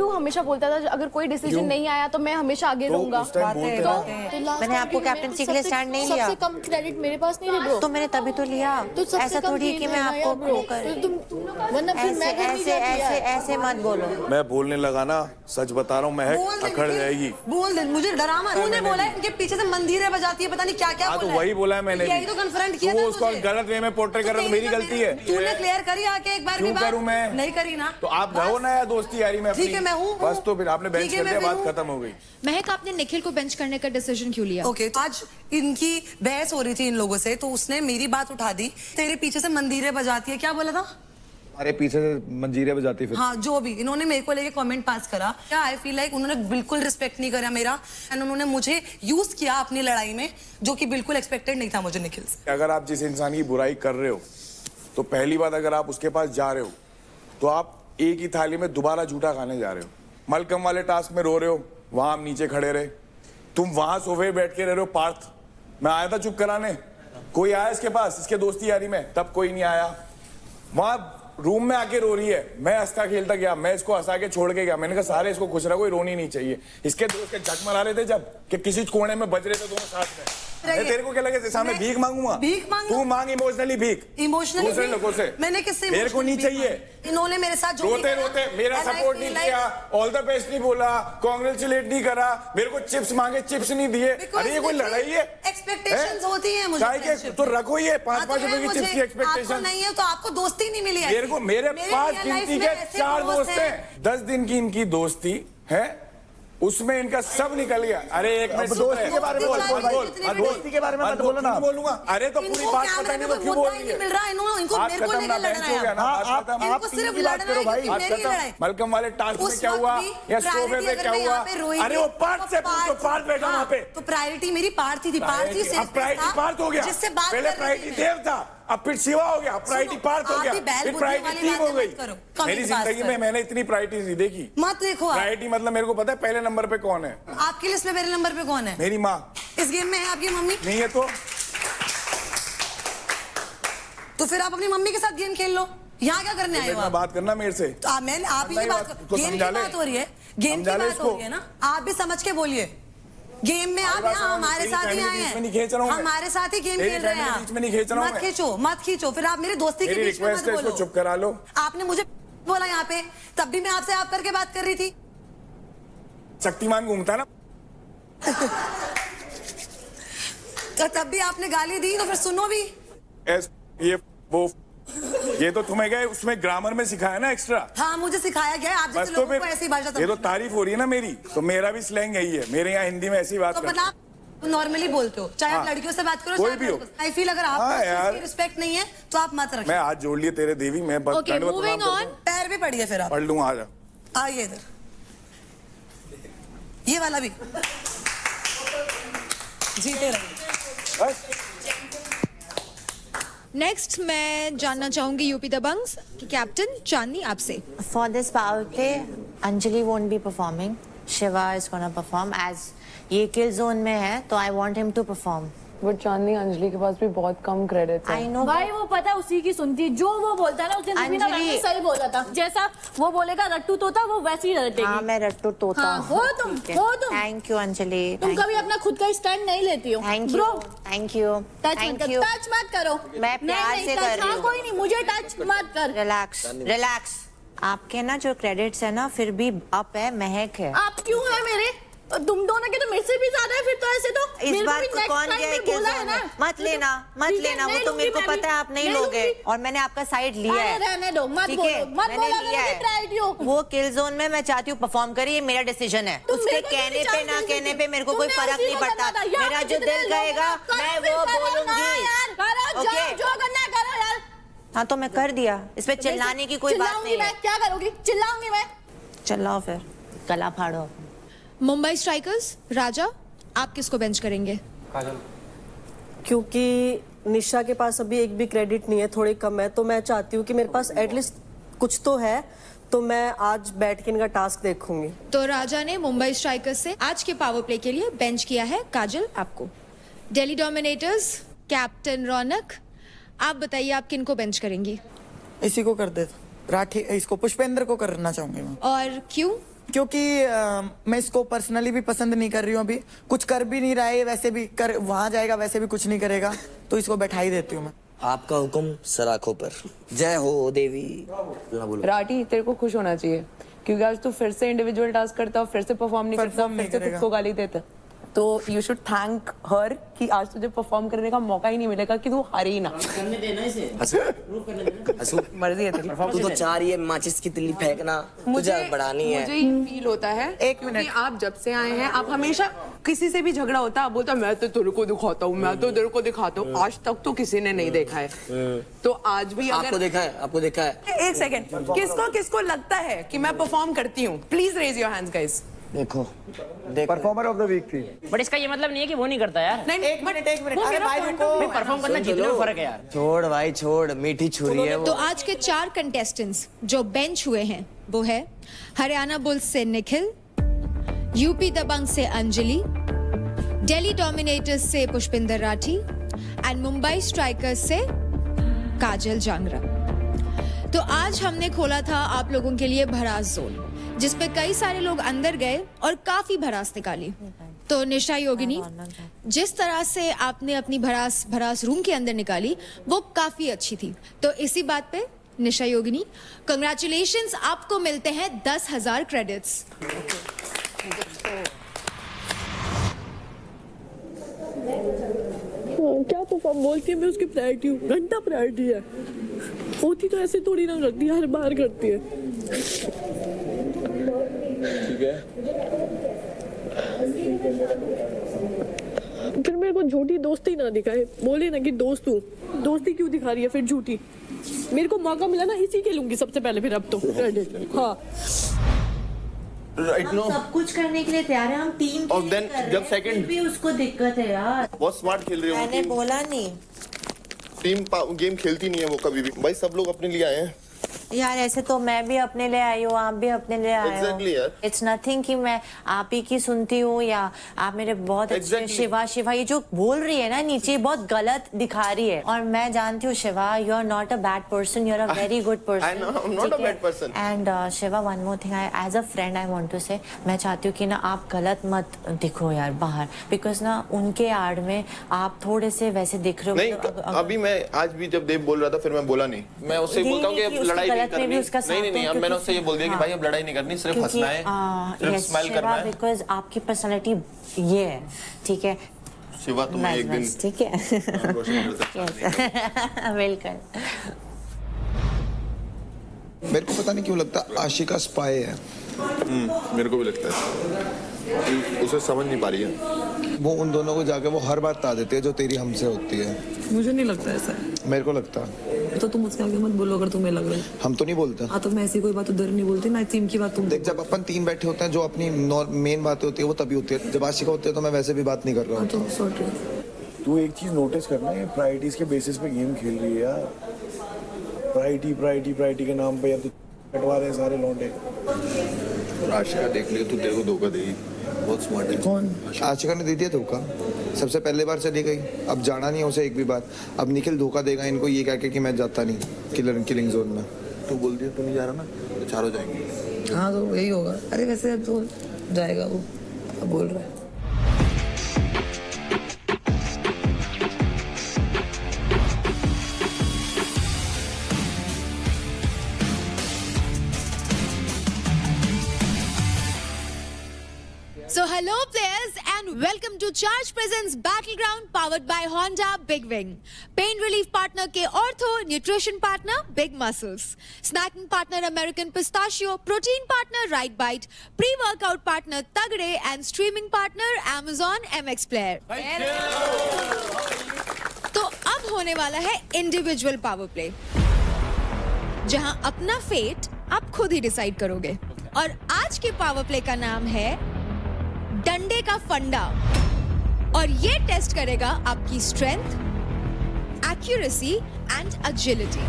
हमेशा बोलता था अगर कोई डिसीजन नहीं आया तो मैं हमेशा आगे रहूंगा। मैंने आपको कैप्टनसी के लिए स्टैंड नहीं लिया। सबसे कम क्रेडिट मेरे पास नहीं है ब्रो। तो मैंने तभी तो लिया। ऐसा थोड़ी कि मैं आपको वो कर। वरना फिर मैं ऐसे मत बोलो। मैं बोलने लगा ना, सच बता रहा हूँ, महक अकड़ जाएगी। बोल दे, मुझे डरा मत। तूने बोला है इनके पीछे से मंदिरें बजाती है, पता नहीं क्या क्या। तो वही बोला है मैंने। यही तो कन्फ्रंट किया था। उसको गलत वे में पोर्ट्रे कर रहा था, मेरी गलती है। तूने क्लियर करी आके एक बार भी बात? करूं मैं? नहीं करी ना। तो आप रहो ना यार दोस्ती यारी में। ठीक है, मैं हूँ। बस तो फिर आपने बेंच कर दिया, बात खत्म हो गई। महक, आपने निखिल को बेंच करने का डिसीजन क्यों लिया? ओके, तो आज इनकी बहस हो रही थी इन लोगों से, तो उसने मेरी बात उठा दी। तेरे पीछे से मंदिरें बजाती है, क्या बोला था? अरे पीछे से मंजीरे बजाती फिर। हाँ जो भी इन्होंने मेरे को लेके कमेंट पास करा, क्या आई फील लाइक उन्होंने बिल्कुल रिस्पेक्ट नहीं करा मेरा, एंड उन्होंने मुझे यूज किया अपनी लड़ाई में, जो कि बिल्कुल एक्सपेक्टेड नहीं था मुझे निखिल से। अगर आप जिस इंसान की बुराई कर रहे हो तो पहली बात अगर आप उसके पास जा रहे हो तो आप एक ही थाली में दोबारा झूठा खाने जा रहे हो। मलकम वाले टास्क में रो रहे हो, वहां हम नीचे खड़े रहे, तुम वहां सोफे बैठ के रह रहे हो। पार्थ मैं आया था चुप कराने, कोई आया इसके पास इसके दोस्ती यारी में, तब कोई नहीं आया। वहां रूम में आके रो रही है, मैं हंसता खेलता गया, मैं इसको हंसा के छोड़ के गया। मैंने कहा सारे इसको खुश रखो, कोई रोनी नहीं चाहिए। इसके दोस्त के झक मरा रहे थे जब कि किसी कोने में बज रहे थे दोनों साथ में। तेरे को क्या लगे सामने भीख मांगूंगा? भीख मांगू? तू मांग इमोशनली भीख, इमोशनली दूसरे लोगों से। मैंने किससे? मेरे को नहीं चाहिए। इन्होंने मेरे साथ जो रोते रोते मेरा सपोर्ट नहीं किया, ऑल द बेस्ट नहीं बोला, कांग्रेचुलेट नहीं करा, मेरे को चिप्स मांगे चिप्स नहीं दिए। अरे ये कोई लड़ाई है? एक्सपेक्टेशंस होती है मुझे तो रखो ये 5-5 रुपए की चिप्स की एक्सपेक्टेशन नहीं है तो आपको दोस्ती नहीं मिली है। मेरे को मेरे पास गिनती के 4 दोस्त हैं, 10 दिन की इनकी दोस्ती है, उसमें इनका सब निकल गया। अरे एक मिनट, दोस्ती के बारे में दोस्ती के बारे में मत बोलो ना। बोलूंगा अरे तो पूरी बात पता नहीं तो क्यों बोल रही है? मिल रहा है इनको मेरे को लेकर लड़ना है। आप सिर्फ की बात करो भाई। मेरी लड़ाई। मलकम वाले टास्क में क्या हुआ या सोफे पे क्या हुआ? अरे वो पार्थ से पूछो, पार्थ बैठा वहाँ पे। तो प्रायोरिटी मेरी पार्थी थी, पार्थी से अब प्रायोरिटी पार्थ हो गया। जिससे बात पहले प्रायोरिटी देव था, अब फिर शिवा हो गया, प्रायोरिटी पार्थ हो गया, फिर प्रायोरिटी टीम हो गई। मेरी जिंदगी में मैंने इतनी प्रायोरिटीज नहीं देखी। मत देखो प्रायोरिटी मतलब मेरे को पता है पहले नंबर पे कौन है। आपकी लिस्ट में पहले नंबर पे कौन है? मेरी माँ। इस गेम में है आपकी मम्मी? नहीं है तो फिर आप अपनी मम्मी के साथ गेम खेल लो। यहाँ क्या करने आए हो आप? बात करना मेरे से। तो आप ही की बात, गेम की बात हो रही है, गेम की बात हो रही है ना, आप भी समझ के बोलिए। गेम में आप यहाँ हमारे साथ ही आए हैं, हमारे साथ ही गेम खेल रहे हैं आप। मत खींचो मत खींचो, फिर आप मेरी दोस्ती के बीच में मत बोलो। चुप करा लो। आपने मुझे बोला यहाँ पे, तब भी मैं आपसे आप करके बात कर रही थी। शक्तिमान घूमता ना तो तब भी आपने गाली दी, तो फिर सुनो भी। ये तो तुम्हें गए उसमें ग्रामर में सिखाया ना एक्स्ट्रा। हाँ मुझे सिखाया गया है, आप जैसे तो लोगों को ऐसी भाषा। ये तो तारीफ हो रही है ना मेरी, तो मेरा भी स्लैंग यही है, मेरे यहाँ हिंदी में ऐसी बात तो बना नॉर्मली बोलते हो, चाहे आप लड़कियों से बात करो कोई भी हो। आई फील अगर आपको रिस्पेक्ट नहीं है तो आप मत रखिए। मैं हाथ जोड़ लिए तेरे देवी, मैं पैर भी पड़िए, फिर आप पढ़ लूँ। आ जा, आइए इधर, ये वाला भी जीते रहिए। नेक्स्ट मैं जानना चाहूंगी यूपी दबंग्स की कैप्टन चांदनी आपसे। For this power play, Anjali won't be performing. Shiva is gonna perform as ये kill zone में है, तो I want him to perform. But Chandni Anjali के पास भी बहुत कम क्रेडिट है। I know. भाई वो पता है उसी की सुनती है, जो वो बोलता है ना उसने भी ना अंजलि। सही बोला था, जैसा वो बोलेगा रट्टू तोता वो वैसे ही रटेगी। हाँ मैं रट्टू तोता हाँ, हो तुम हो तुम। Thank you Anjali. तुम कभी अपना खुद का स्टैंड नहीं लेती हो। Thank you. Thank you. Touch मत करो। मैं प्यार से कर रही हूँ। कोई नहीं, मुझे टच मत कर। रिलैक्स। आपके ना जो क्रेडिट्स है ना फिर भी अप है, महक है। आप क्यों है मेरे? तुम दोनों के तो मेरे से भी ज्यादा है, फिर तो ऐसे तो इस बार कौन गया है बोला है ना? मत लेना वो तो मेरे को पता है आप नहीं लोगे, और मैंने आपका साइड लिया है। रहने दो, मत ठीक है, बोलो, मत मैंने बोला लिया है। वो किल जोन में मैं चाहती हूँ परफॉर्म करे, ये मेरा डिसीजन है। उसके कहने पे ना कहने पे मेरे को कोई फर्क नहीं पड़ता, मेरा जो दिल कहेगा मैं वो बोलूंगी। हाँ तो मैं कर दिया, इस पे चिल्लाने की कोई बात नहीं है। क्या करोगी? चिल्लाऊंगी मैं। चिल्लाओ फिर, गला फाड़ो। मुंबई स्ट्राइकर्स राजा, आप किसको बेंच करेंगे? क्योंकि निशा के पास अभी एक भी क्रेडिट नहीं है, थोड़ी कम है, तो मैं चाहती हूँ कि मेरे पास एटलीस्ट कुछ तो है, तो मैं आज बैठ के इनका टास्क देखूंगी। तो राजा ने मुंबई स्ट्राइकर्स से आज के पावर प्ले के लिए बेंच किया है काजल आपको। दिल्ली डोमिनेटर्स कैप्टन रौनक, आप बताइए आप किनको बेंच करेंगी? इसी को कर दे, राठी, इसको पुष्पेंद्र को करना चाहूंगी मैं। और क्यों? क्योंकि मैं इसको पर्सनली भी पसंद नहीं कर रही हूँ, अभी कुछ कर भी नहीं रहा है, वैसे भी कर वहां जाएगा वैसे भी कुछ नहीं करेगा, तो इसको बैठा ही देती हूँ मैं। आपका हुक्म सर आंखों पर। जय हो देवी। राठी तेरे को खुश होना चाहिए, क्योंकि आज तू फिर से इंडिविजुअल टास्क करता, फिर से परफॉर्म नहीं करता, फिर से खुद को गाली देता, तो यू शुड थैंक हर कि आज तुझे परफॉर्म करने का मौका ही नहीं मिलेगा, कि तू हारी ना। करने देना इसे। मर्जी है तेरी। तू तो चाह रही है माचिस की तिल्ली फेंकना, तुझे बढ़ानी है। मुझे फील होता है, एक मिनट, आप जब से आए हैं आप हमेशा किसी से भी झगड़ा होता है बोलता मैं तो तेरे को दिखाता हूँ, मैं तो तेरे को दिखाता हूँ। आज तक तो किसी ने नहीं देखा है, तो आज भी अगर आपको देखा है, आपको देखा है। एक सेकेंड, किसको किसको लगता है कि मैं परफॉर्म करती हूँ? Please raise your hands guys. देखो परफॉर्मर ऑफ द वीक थी। बट इसका ये मतलब नहीं है कि वो नहीं करता यार। नहीं, एक मिनट अरे भाई रुको, परफॉर्म करना जीतने में फर्क है यार। छोड़ भाई छोड़, मीठी छुरी है तो वो। आज के 4 कंटेस्टेंट्स जो बेंच हुए हैं वो है हरियाणा बुल्स से निखिल, यूपी दबंग से अंजलि, दिल्ली डोमिनेटर्स से पुष्पिंदर राठी एंड मुंबई स्ट्राइकर्स से काजल जांगरा। तो आज हमने खोला था आप लोगों के लिए भड़ास जोन, जिसपे कई सारे लोग अंदर गए और काफी भड़ास निकाली। तो निशा योगिनी, जिस तरह से आपने अपनी भड़ास रूम के अंदर निकाली वो काफी अच्छी थी। तो इसी बात पे निशा योगिनी, कंग्रेचुलेशंस, आपको मिलते हैं 10,000 क्रेडिट्स। क्या परफॉर्म बोलती है, मैं उसकी प्रायोरिटी हूँ, घंटा प्रायोरिटी है। होती तो ऐसे थोड़ी ना करती है, हर बार करती है। ठीक है, फिर मेरे को झूठी दोस्ती ना दिखाए, बोले ना कि दोस्त हूँ, दोस्ती क्यों दिखा रही है फिर झूठी? मेरे को मौका मिला ना, इसी के लूंगी सबसे पहले फिर अब तो क्रेडिट। हाँ राइट नो, सब कुछ करने के लिए तैयार है, हम टीम के और लिए देन कर रहे जब हैं, सेकंड फिर भी उसको दिक्कत है यार। बहुत स्मार्ट खेल रही मैंने हो, बोला नहीं टीम गेम खेलती नहीं है वो कभी भी। भाई सब लोग अपने लिए आए हैं यार, ऐसे तो मैं भी अपने लिए आई हूँ, आप भी अपने लिए आए हो। Exactly, यार। इट्स नथिंग कि मैं आप ही की सुनती हूँ या आप मेरे बहुत अच्छे Exactly. शिवा ये जो बोल रही है ना नीचे, बहुत गलत दिखा रही है। और मैं जानती हूँ Shiva, you are not a bad person, you are a very good person. I know, I'm not a bad person. And Shiva, one more thing, as a friend I want to say, मैं चाहती हूँ कि ना आप गलत मत दिखो यार बाहर, बिकॉज ना उनके आड़ में आप थोड़े से वैसे दिख रहे हो। नहीं, अभी मैं आज भी जब देव बोल रहा था फिर मैं बोला नहीं, मैं उससे बोलता हूँ कि अब लड़ाई नहीं करनी। नहीं, अब मैंने उससे ये बोल दिया कि भाई अब लड़ाई नहीं करनी, सिर्फ हंसना है, सिर्फ स्माइल करना है। बिकॉज आपकी पर्सनालिटी ये है, ठीक है शिवा, तुम्हें एक दिन ठीक है वेलकम। मेरे को पता नहीं क्यों लगता आशिका स्पाई है। मेरे को भी लगता है उसे समझ नहीं पा रही है। वो उन दोनों को जाके वो हर बात बता देती है जो तेरी हमसे होती है। मुझे नहीं लगता ऐसा है। मेरे को लगता है। तो तुम मुझसे आगे मत बोलो अगर तुम्हें लग रहा है। हम तो नहीं बोलते। हाँ, तो मैं ऐसी कोई बात उधर नहीं बोलती ना, टीम की बात तुम देख, जब अपन 3 बैठे होते हैं जो अपनी मेन बातें होती है वो तभी होती है। जब आशिका होती है तो मैं वैसे भी बात नहीं कर रहा हूँ। तो सॉरी। तू एक चीज नोटिस करना, ये प्रायोरिटीज के बेसिस पे गेम खेल रही है यार। प्रायोरिटी के नाम पे अब तो कटवा रहे हैं सारे लौंडे। आशिका देख लियो, तू तेरे को धोखा देगी, बहुत स्मार्ट है। कौन? आशिका ने दे दिया धोखा, सबसे पहले बार चली गई, अब जाना नहीं है उसे एक भी बार। अब निखिल धोखा देगा इनको ये कह के कि मैं जाता नहीं किलिंग जोन में। तू बोल दिया तू नहीं जा रहा ना, तो चारों जाएंगे। हाँ तो यही होगा। अरे वैसे तो जाएगा वो, अब बोल रहा है। So hello players and welcome to Charge Presents Battleground powered by Honda Big Wing. Pain relief partner के Ortho, nutrition partner Big Muscles, snacking partner American Pistachio, protein partner Right Bite, pre-workout partner Tagde and streaming partner Amazon MX Player. तो अब होने वाला है individual power play, जहां अपना fate आप खुद ही डिसाइड करोगे। और आज के पावर प्ले का नाम है डंडे का फंडा, और ये टेस्ट करेगा आपकी स्ट्रेंथ, एक्यूरेसी एंड एजिलिटी।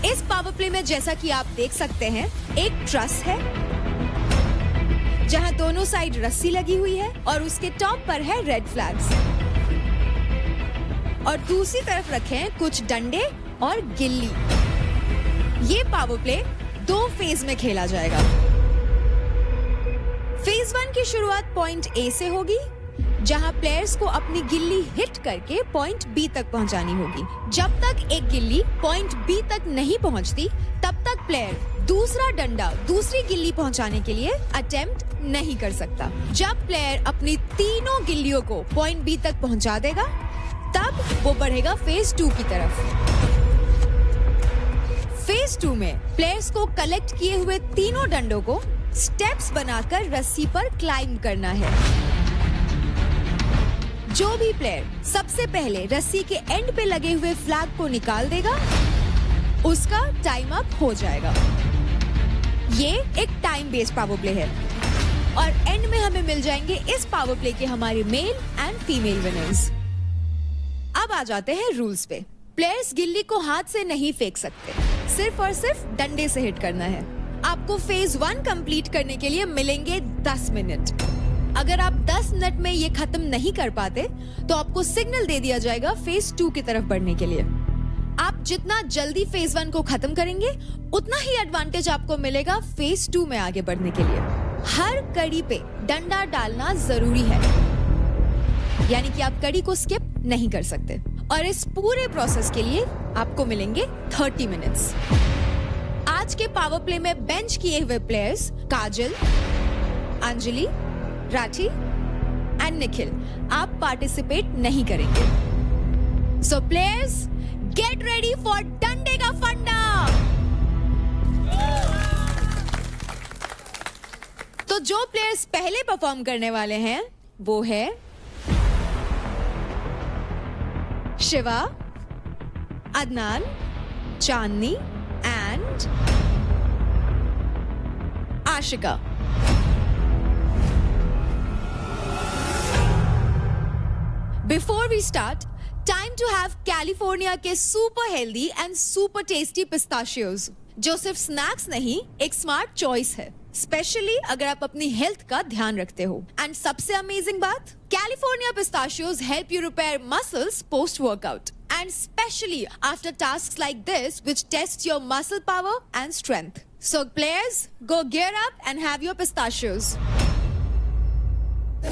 इस पावर प्ले में जैसा कि आप देख सकते हैं, एक ट्रस है जहां दोनों साइड रस्सी लगी हुई है और उसके टॉप पर है रेड फ्लैग्स, और दूसरी तरफ रखे हैं कुछ डंडे और गिल्ली। ये पावर प्ले 2 फेज में खेला जाएगा। फेज 1 की शुरुआत पॉइंट ए से होगी, जहां प्लेयर्स को अपनी गिल्ली हिट करके पॉइंट बी तक पहुंचानी होगी। जब तक एक गिल्ली पॉइंट बी तक नहीं पहुंचती, तब तक प्लेयर दूसरा डंडा दूसरी गिल्ली पहुंचाने के लिए अटेम्प्ट नहीं कर सकता। जब प्लेयर अपनी तीनों गिल्लियों को पॉइंट बी तक पहुंचा देगा, तब वो बढ़ेगा फेज 2 की तरफ। फेज 2 में प्लेयर्स को कलेक्ट किए हुए तीनों डंडों को स्टेप्स बनाकर रस्सी पर क्लाइंब करना है। जो भी प्लेयर सबसे पहले रस्सी के एंड पे लगे हुए फ्लैग को निकाल देगा, उसका टाइम अप हो जाएगा। ये एक टाइम बेस्ड पावर प्ले है और एंड में हमें मिल जाएंगे इस पावर प्ले के हमारे मेल एंड फीमेल विनर्स। अब आ जाते हैं रूल्स पे। प्लेयर्स गिल्ली को हाथ से नहीं फेंक सकते, सिर्फ और सिर्फ डंडे से हिट करना है। आपको फेज 1 कंप्लीट करने के लिए मिलेंगे 10 मिनट। अगर आप 10 मिनट में ये खत्म नहीं कर पाते तो आपको सिग्नल दे दिया जाएगा फेज 2 की तरफ बढ़ने के लिए। आप जितना जल्दी फेज 1 को खत्म करेंगे उतना ही एडवांटेज आपको मिलेगा फेज 2 में आगे बढ़ने के लिए। हर कड़ी पे डंडा डालना जरूरी है, यानी कि आप कड़ी को स्किप नहीं कर सकते। और इस पूरे प्रोसेस के लिए आपको मिलेंगे 30 मिनट्स। आज के पावर प्ले में बेंच किए हुए players Kajal, Anjali, Rathi and Nikhil आप पार्टिसिपेट नहीं करेंगे। सो प्लेयर्स गेट रेडी फॉर डंडे का फंडा। तो जो प्लेयर्स पहले परफॉर्म करने वाले हैं वो है Shiva, Adnan, Chandni and Ashika. Before we start, time to have California के super healthy and super tasty pistachios, जो सिर्फ स्नैक्स नहीं एक स्मार्ट चॉइस है, स्पेशली अगर आप अपनी हेल्थ का ध्यान रखते हो। एंड सबसे अमेजिंग बात, California pistachios help you repair muscles post workout and especially after tasks like this which test your muscle power and strength. So players, go gear up and have your pistachios.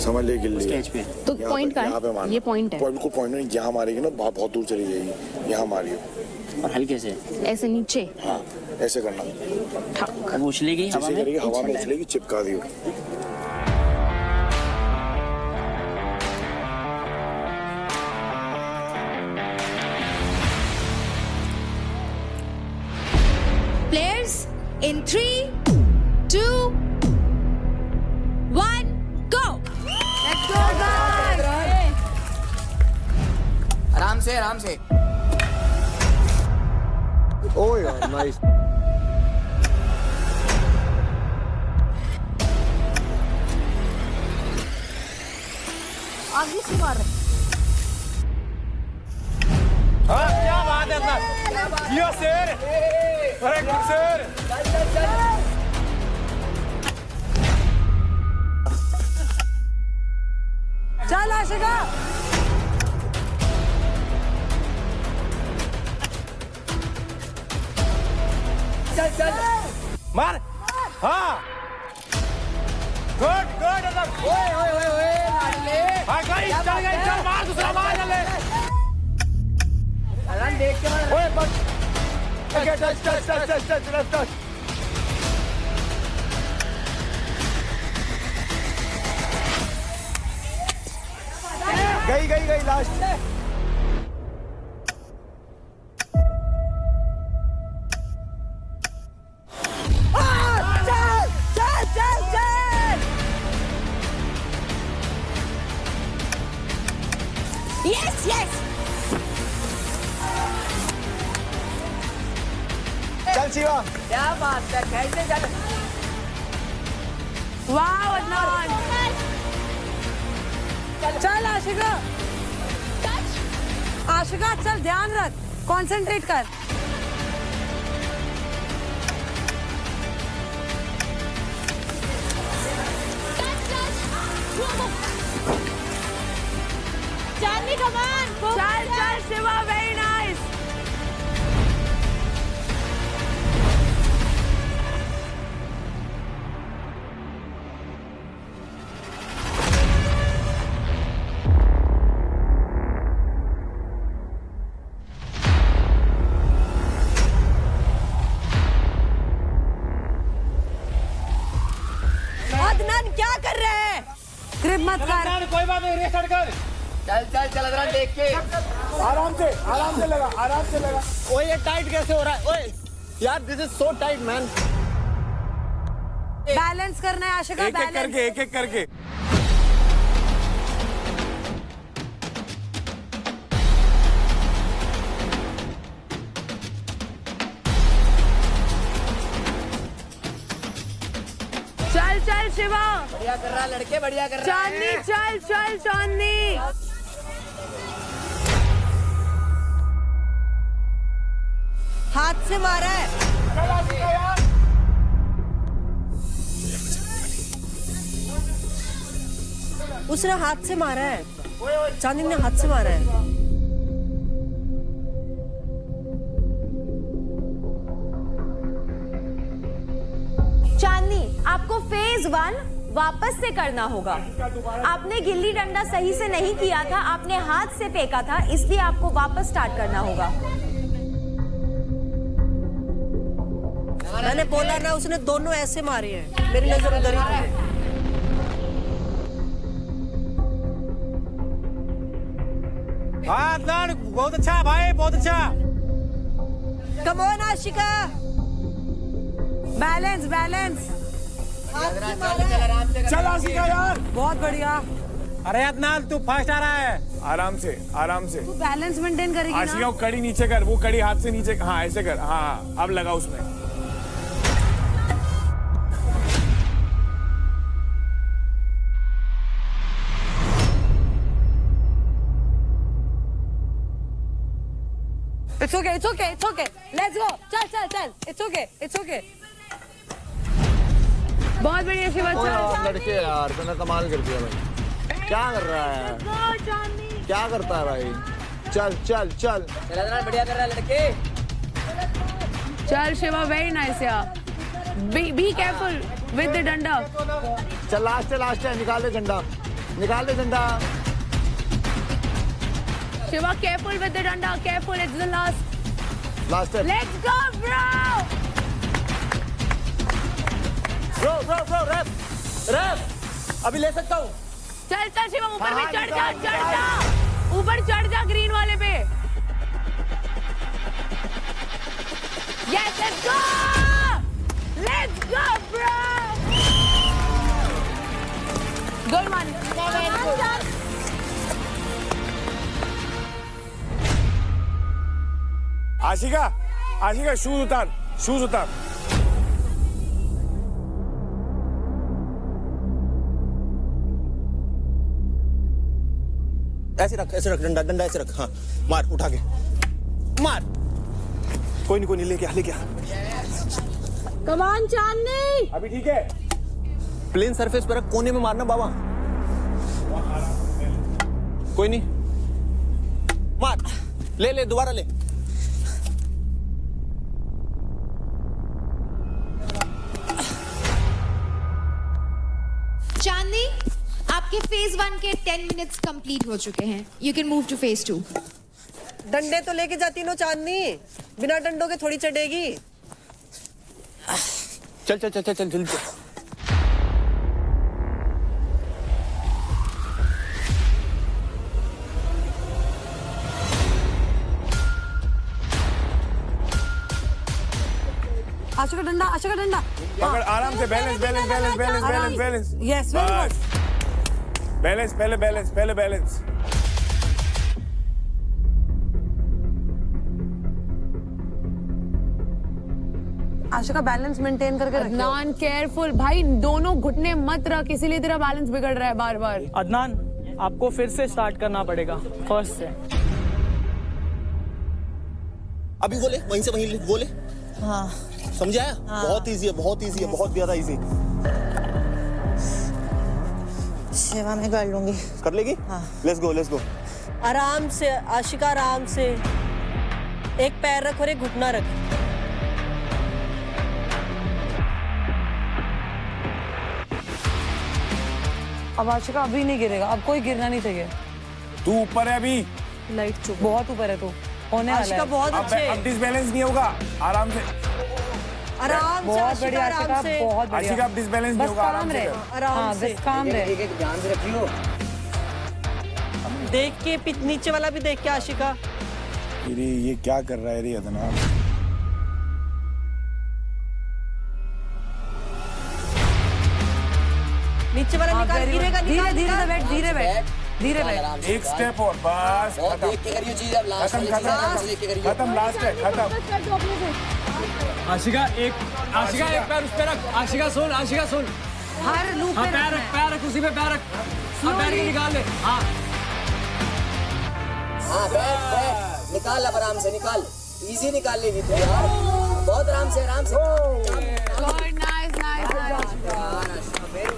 समझ ले गिल्ली stage पे तो point का है, ये point है। बिल्कुल पॉइंट नहीं, यहाँ मारेगी ना बहुत दूर चली जाएगी, यहाँ मारियो और हल्के से ऐसे नीचे। हाँ ऐसे करना, अब उछलेगी हवा में, हवा में उछलेगी, चिपका दियो। Players, in 3, 2, 1, go! Let's go, guys! आराम से आराम से। ओह यार नाइस। आगे से मार। हाँ क्या बात है यो सर, अरे गुड सर। चल आशिका। चल चल मार। हाँ गुड गुड। ओए ओए ओए ओए लाडले। हाँ गई चल मार, दूसरा मार चले। अरे देख के मार। ओए बस ओके टच गई लास्ट। Yes, yes! चल शिवा। क्या बात है, कैसे चल। वाह अदनान। चल आशिका। आशिका चल, ध्यान रख, कंसंट्रेट कर। चांदनी कमान, चल शिवा, वेरी नाइस। अदनान क्या कर रहे हैं? ग्रिप मत कर। कोई बात नहीं, रेस्ट कर। चल अदनान देख के। आराम से लगा। ओए ये टाइट कैसे हो रहा है? ओए यार this is so tight man. Balance करना है आशिका, एक एक करके, एक एक करके। चल चल शिवा, बढ़िया कर रहा लड़के, बढ़िया कर रहा चांदनी चल चल चांदनी। हाथ से मारा है। उसने हाथ से मारा है, चांदनी ने हाथ से मारा है। चांदनी, आपको फेज 1 वापस से करना होगा। आपने गिल्ली डंडा सही से नहीं किया था, आपने हाथ से फेंका था, इसलिए आपको वापस स्टार्ट करना होगा। मैंने बोला ना, उसने दोनों ऐसे मारे हैं, मेरी नजर उधर ही थी। हाँ अदनान, बहुत अच्छा भाई, बहुत अच्छा। Come on Ashika, balance balance. चल आशिका यार, बहुत बढ़िया। अरे अदनान तू फास्ट आ रहा है। आराम से, आराम से। तू बैलेंस मेंटेन करेगी आशिका ना? वो कड़ी नीचे कर, वो कड़ी हाथ से नीचे, हाँ ऐसे कर, हाँ अब लगा उसमें। It's okay, it's okay, it's okay. Let's go. चल चल चल. It's okay, it's okay. बहुत बढ़िया शिवा, चल। लड़के यार, तूने कमाल कर दिया भाई। क्या कर रहा है? क्या करता है भाई? चल चल चल। बढ़िया कर रहा है लड़के। चल शिवा, वेरी नाइस यार। बी केयरफुल विद द डंडा। चल लास्ट है, निकाल दे झंडा, निकाल दे झंडा। शिवा केयरफुल विद द डंडा, केयरफुल, इट्स द लास्ट है। Let's go bro. Bro rap अभी ले सकता हूँ। चल चल शिवा, ऊपर भी चढ़ जा, ऊपर चढ़ जा ग्रीन वाले पे। Yes, let's go bro. Good one. Ashika, Ashika shoes उतार, शूज उतार। ऐसे रख डंडा, डंडा ऐसे रख। हाँ मार, उठा के मार। कोई नहीं लेके आ। कम ऑन चांदनी। अभी ठीक है। प्लेन सरफेस पर रख, कोने में मारना बाबा। कोई नहीं, मार। ले दोबारा ले। चांदनी, आपके फेज 1 के 10 मिनट्स कंप्लीट हो चुके हैं। You can move two phase 2। डंडे तो लेके जाती नो चांदनी, बिना डंडों के थोड़ी चढ़ेगी। चल जल्दी। आशिका डंडा, आशिका डंडा। पकड़ आराम से, balance. Yes, very good. Balance, पहले बैलेंस। आशिका बैलेंस मेंटेन करके रखियो। अदनान केयरफुल भाई, दोनों घुटने मत रख, इसीलिए तेरा बैलेंस बिगड़ रहा है बार बार। अदनान, आपको फिर से स्टार्ट करना पड़ेगा, फर्स्ट से। अभी बोले, वहीं से वहीं बोले। हाँ, समझाया? बहुत इजी है, बहुत ज्यादा इजी। शिवा मैं कर लूंगी। कर लेगी? हाँ। Let's go. आराम से आशिका, आराम से। एक पैर रख और एक घुटना रख। अब आशिका अभी नहीं गिरेगा, अब कोई गिरना नहीं चाहिए। तू ऊपर है अभी। लाइट चुप, बहुत ऊपर है तू, होने वाला है। आशिका बहुत अच्छे। अब डिसबैलेंस नहीं होगा, आराम से। आराम से बहुत आशिका, बढ़िया आराम आशिका, से। बहुत बढ़िया। आशिका अब डिसबैलेंस नहीं बस होगा, आराम काम से रहे। कर। आराम से। बस काम रहे। ध्यान से रखियो। देख के नीचे वाला भी देख के आशिका। ये क्या कर रहा है रे अदनान? नीचे वाला निकाल, गिरेगा, धीरे धीरे से बैठ, धीरे बैठ, धीरे बैठ। एक स्टेप और बस, खत्म देख के करियो चीज, अब लास्ट खत्म खत्म देख के करियो। खत्म, लास्ट है, खत्म। आशिका एक पैर उस पे रख, आशिका सुन, आशिका सुन। हर लूप हाँ, पे पैर रख, पैर रख, उसी पे पैर रख। हाँ, पैर के निकाल ले। हाँ हाँ, बैठ निकाल, अब आराम से निकाल, इजी निकाल लेगी तू यार, बहुत आराम से, आराम से।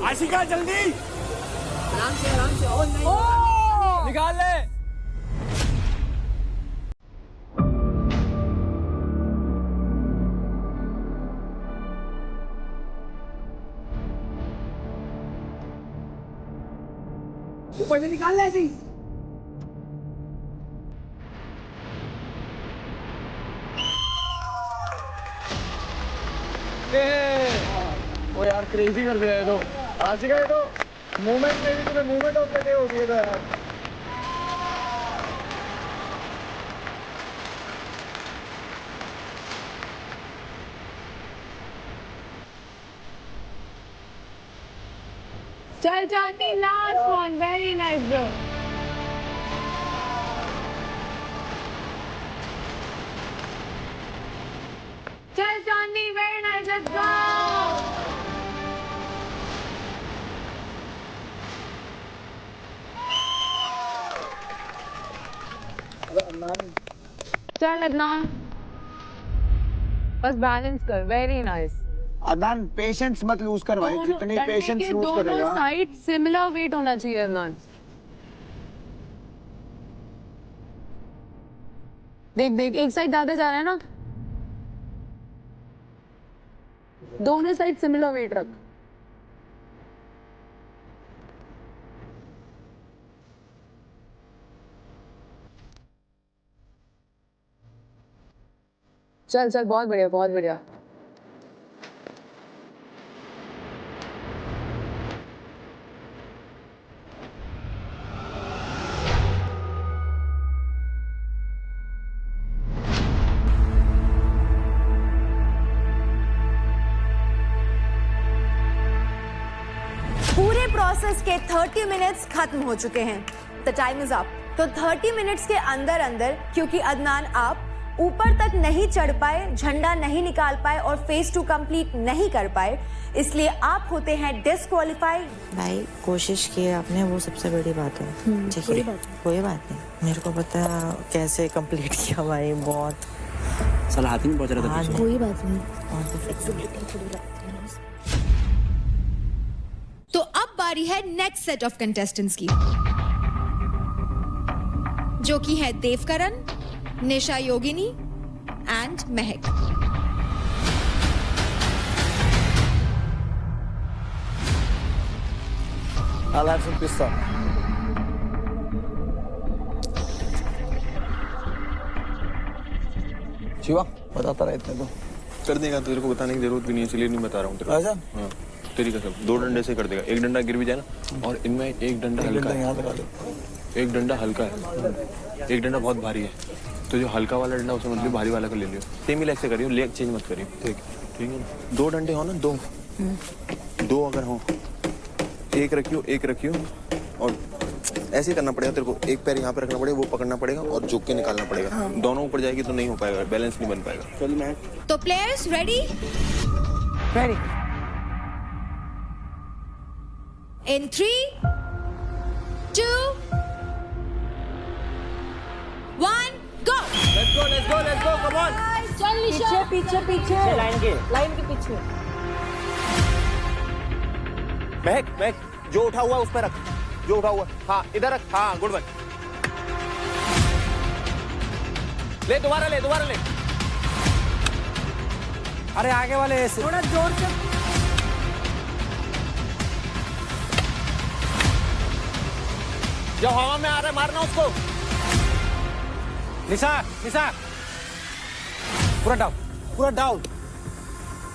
आशिका जल्दी, आराम से और नहीं निकाल ले। ऊपर से निकाल ले ऐसे ही। वो यार क्रेजी कर दिया है तो आशिका, ये तो मूवमेंट में भी तुम्हें मूवमेंट ऑफ द डे हो गया था यार। चल जाती, last one, very nice bro. चल चांदी, वेरी नाइस, लेट्स गो। चल अदनान, बस बैलेंस कर, वेरी नाइस। अदनान पेशेंस मत लूज कर भाई, जितनी पेशेंस लूज करेगा। दोनों साइड सिमिलर वेट होना चाहिए अदनान। देख देख, एक साइड ज्यादा जा रहा है ना, दोनों साइड सिमिलर वेट रख। चल चल, बहुत बढ़िया, बहुत बढ़िया। पूरे प्रोसेस के 30 मिनट्स खत्म हो चुके हैं। The time is up. तो 30 मिनट्स के अंदर अंदर, क्योंकि अदनान आप ऊपर तक नहीं चढ़ पाए, झंडा नहीं निकाल पाए और फेज 2 कंप्लीट नहीं कर पाए, इसलिए आप होते हैं डिस्क्वालीफाइड। भाई कोशिश की है आपने, वो सबसे बड़ी बात है। ठीक है, कोई बात नहीं, मेरे को पता कैसे कंप्लीट किया भाई, बहुत साला हाथ ही नहीं पहुंच रहा था। कोई बात नहीं। तो अब बारी है नेक्स्ट सेट ऑफ कंटेस्टेंट्स की, जो कि है देवकरण, निशा योगिनी and Mahak. I'll have some pista. Shiva बताता रहा इतने तो कर देगा, तेरे को बताने की जरूरत भी नहीं है, इसलिए नहीं बता रहा हूँ तेरे को। अच्छा, हाँ, तेरी कसम, 2 डंडे से कर देगा। एक डंडा गिर भी जाए ना, और इनमें एक डंडा हल्का है, यहाँ लगा दो। एक डंडा हल्का है, एक डंडा बहुत भारी है। तो जो हल्का वाला डंडा उसे मतलब भारी वाला को ले लियो। सेम ही लेग से करियो, लेग चेंज मत करियो। ठीक ठीक है। 2 डंडे हो ना, 2 अगर हो, एक रखियो और ऐसे ही करना पड़ेगा तेरे को। एक पैर यहाँ पे रखना पड़ेगा, वो पकड़ना पड़ेगा और झुक के निकालना पड़ेगा। दोनों ऊपर जाएगी तो नहीं हो पाएगा, बैलेंस नहीं बन पाएगा। चल मैं तो players ready? Ready. In 3, 2, 1, go. Let's go, come on. चल निशा, पीछे लाइन के पीछे। महक जो उठा हुआ उस पर रख, जो उठा हुआ, हाँ इधर रख, हाँ गुड वन। ले दोबारा ले। अरे आगे वाले ऐसे थोड़ा जोर से। जब हवा में आ रहा है मारना उसको। निशा पूरा डाउन।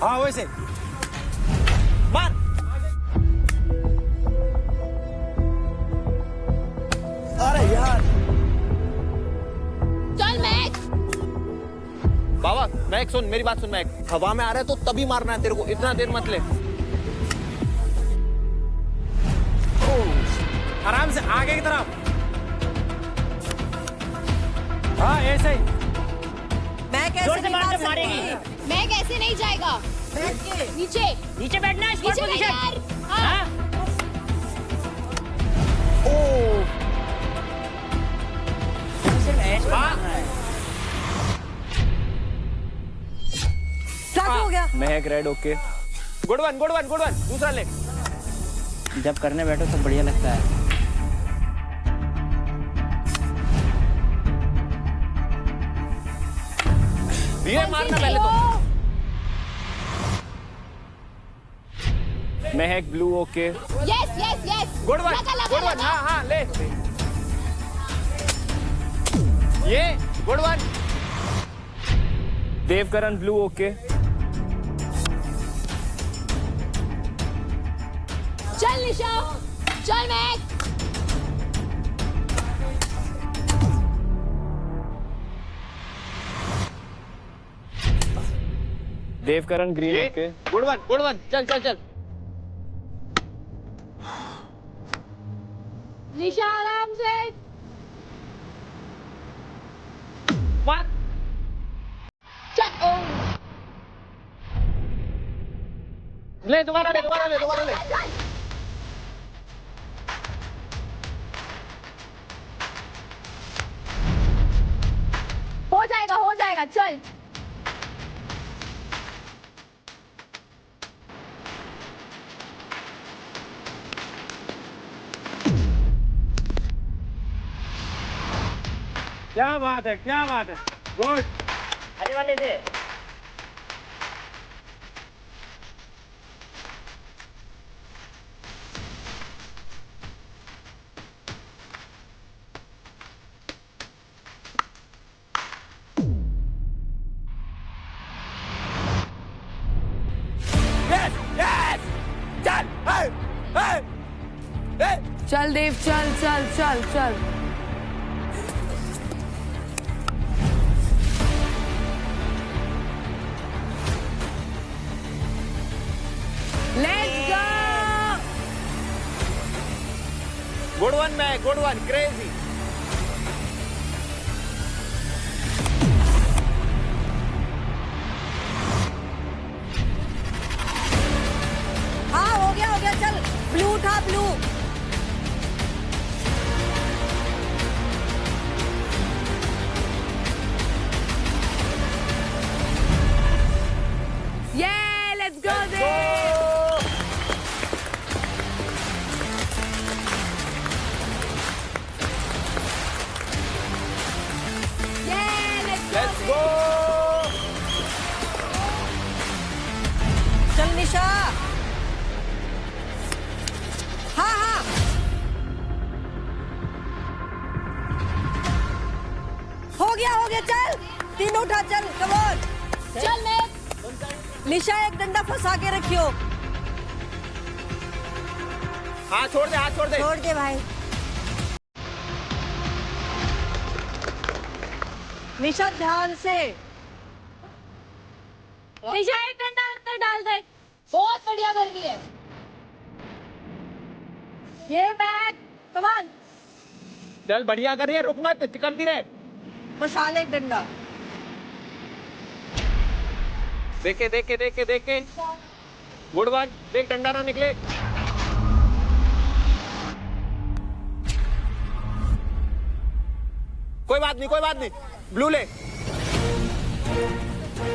हाँ वैसे मार। अरे यार चल मैक। बाबा महक सुन, मेरी बात सुन महक, हवा में आ रहा है तो तभी मारना है तेरे को, इतना देर मत ले। आराम से आगे की तरफ। हाँ ऐसे ही। मैं जोर से कैसे मार निकाल के मारेगी। सकती? मैं कैसे नहीं जाएगा? बैठ के। नीचे नीचे बैठना, स्क्वाट नीचे पोजीशन। यार। हाँ। क्या हो गया? महक red okay. Good one good one good one, दूसरा ले। जब करने बैठो तब बढ़िया लगता है। धीरे मारना पहले तो। Mahak blue okay. Yes yes yes. Good one good one. हाँ हाँ ले ये good one. Devkaran blue okay. चल निशा, चल Mac. Devkaran green okay. Good one चल चल चल। निशा आराम से। मार। चल। ओ। ले दोबारा ले दोबारा ले दोबारा ले। हो जाएगा चल। क्या बात है, क्या बात है। गुड। आने वाले थे। चल देव, चल चल चल चल। Let's go! Good one Mac, good one, crazy. हाँ हो गया चल। ब्लू उठा blue. Yeah, let's go Dev! Yeah, let's go! चल निशा। हाँ हाँ। हो गया चल। तीन उठा चल। Come on. चल मैक। निशा एक डंडा फंसा के रखियो। हाथ छोड़ दे, हाथ छोड़ दे। छोड़ दे भाई। निशा ध्यान से। निशा एक डंडा अंदर डाल दे। बहुत बढ़िया कर रही है ये मैक। Come on. चल बढ़िया कर रही है, रुक मत, करती रहे। मसाले एक डंडा। देखे। गुड वन, देख डंडा ना निकले। कोई बात नहीं। ब्लू ले।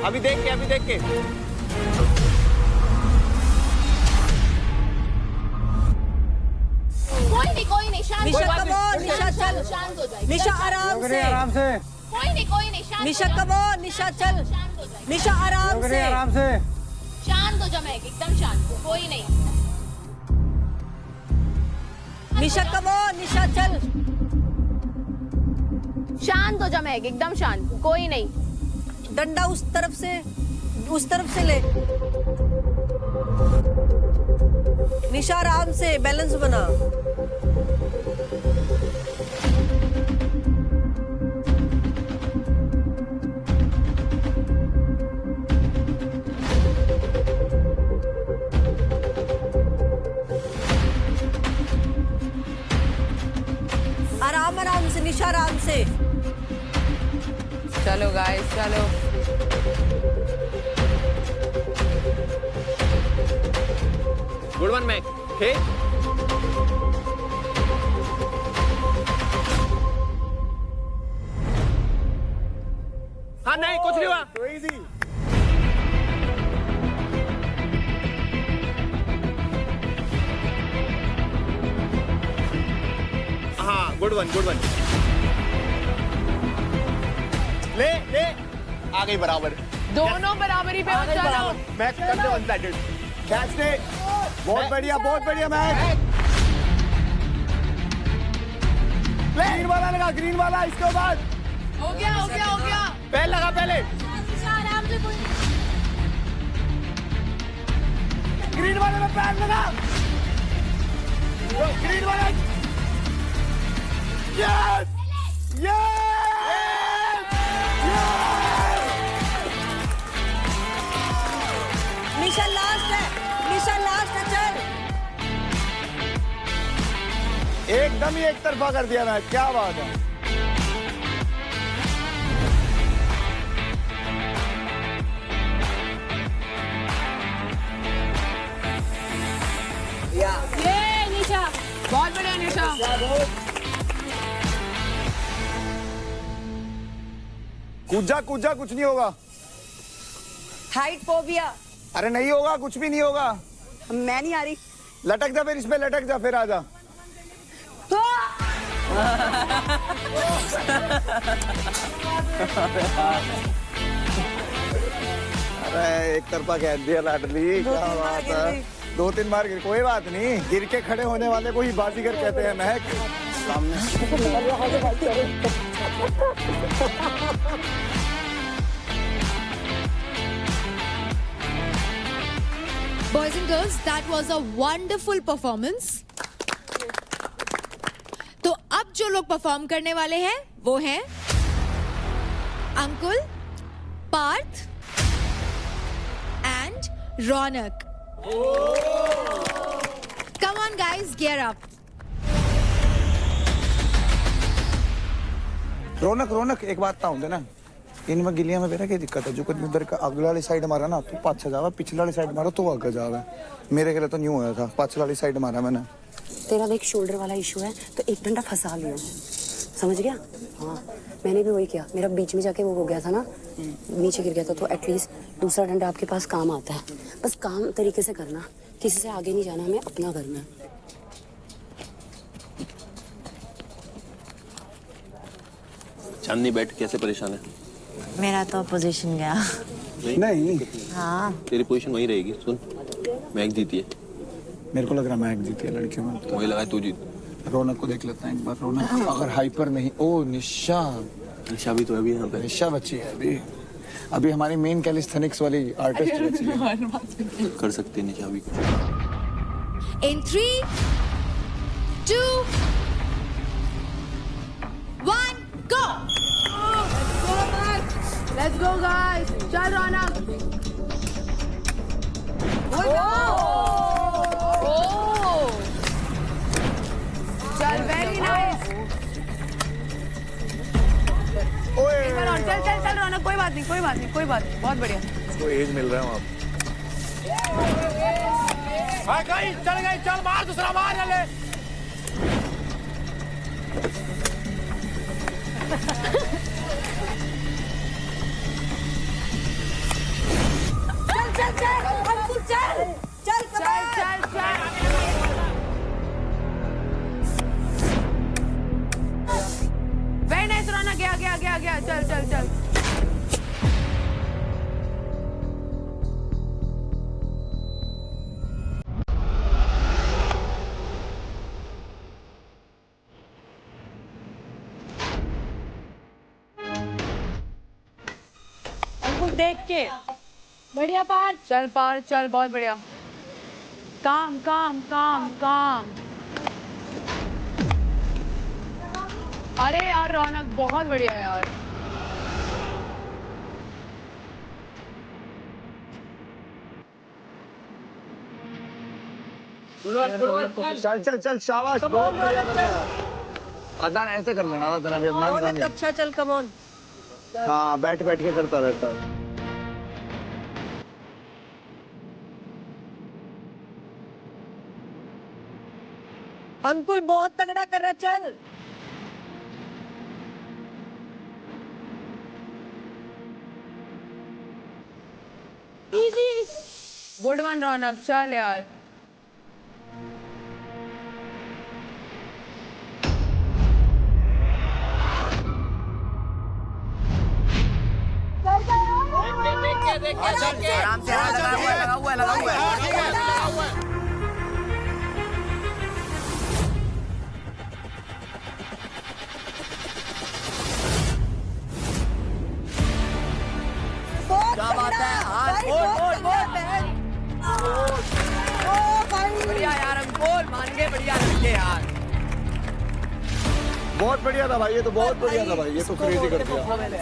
अभी देख के। कोई नहीं शांत। निशा कम ऑन। निशा चल। शांत हो जाए। निशा आराम से। आराम से। कोई नहीं शांत। निशा कम ऑन। निशा चल। शांत हो जाए। निशा आराम से। आराम से। शांत हो जा मैक, एकदम शांत। कोई नहीं। निशा कम ऑन। निशा चल। शांत हो जा मैक, एकदम शांत। कोई नहीं। डंडा उस तरफ से ले। निशा आराम से, बैलेंस बना। आराम आराम से निशा, आराम से। चलो गाइस चलो। Good one Mac, okay? हाँ नहीं कुछ नहीं हुआ। तो इजी। हाँ गुड वन गुड वन। ले ले आ गई बराबर। दोनों बराबरी पे हो, चलो। मैच कर दे वन साइडेड। कैच दे। बहुत बढ़िया मैच। ग्रीन वाला लगा, ग्रीन वाला, इसके बाद हो गया हो गया हो गया। पहले लगा पहले। आराम से कोई ग्रीन वाले में पैर लगा। ग्रीन वाला। Yes yes. निशा लास्ट है, निशा लास्ट है, चल। एकदम ही एक तरफा कर दिया मैच, क्या बात है। ये निशा, बहुत बढ़िया निशा। कूद जा कुछ नहीं होगा। Height phobia. अरे नहीं होगा, कुछ भी नहीं होगा। मैं नहीं आ रही। लटक जा फिर, इसमें लटक जा, फिर आ जा। अरे एक तरफा कह दिया लाडली, क्या बात है। 2-3 बार गिर, कोई बात नहीं, गिर के खड़े होने वाले को ही बाजीगर कहते हैं। महक सामने। Boys and girls, that was a wonderful performance. तो अब जो लोग परफॉर्म करने वाले हैं वो हैं Ankul, Parth and Raunak. Come on guys, gear up. Raunak एक बात बताऊं ना, इनमें गिलिया में मेरा क्या दिक्कत है। जो कुछ उधर का अगले वाली साइड मारा ना तो पाछा जावा, पिछले वाली साइड मारो तो आगे जावा। मेरे के लिए तो न्यू होया था, पाछले वाली साइड मारा मैंने। तेरा देख शोल्डर वाला इशू है तो एक डंडा फंसा लियो, समझ गया? हाँ मैंने भी वही किया, मेरा बीच में जाके वो हो गया था ना, नीचे गिर गया था। तो एटलीस्ट दूसरा डंडा आपके पास काम आता है। बस काम तरीके से करना, किसी से आगे नहीं जाना, हमें अपना करना है। चांदनी बैठ कैसे परेशान है? मेरा तो पोजीशन गया। नहीं हाँ तेरी पोजीशन वही रहेगी। सुन, मैच जीती है। मेरे को लग रहा मैच जीती है लड़कियों में। वही लगा तू जीत। रौनक को देख लेते हैं एक बार। रौनक अगर हाइपर नहीं, ओ निशा भी तो है अभी यहाँ पे। निशा बची है अभी हमारी मेन कैलिस्थेनिक्स वाली आर्टिस्ट बची है। कर सकते हैं निशा भी। In 3, 2, 1, go! Let's go guys, चल रौनक। चल वेरी नाइस। चल रौनक, कोई बात नहीं, बहुत बढ़िया। तो एज मिल रहा है वहाँ। चल मार, दूसरा मार ले। वेरी नाइस रौनक, गया चल। देख के बढ़िया पार, चल बहुत बढ़िया। काम। अरे यार रौनक बहुत बढ़िया यार। चल शाबाश, बहुत बढ़िया। अदान ऐसे कर लेना तेरा भी अच्छा चल कम ऑन हाँ बैठ बैठ के करता रहता है अंकुल बहुत तगड़ा कर रहा चल गुड वन रौनक चल यार आराम से लगा हुआ है क्या बात है बढ़िया यार अंकुल मान गए बढ़िया लड़के यार बहुत बढ़िया था भाई ये तो बहुत बढ़िया था भाई ये तो क्रेजी कर दिया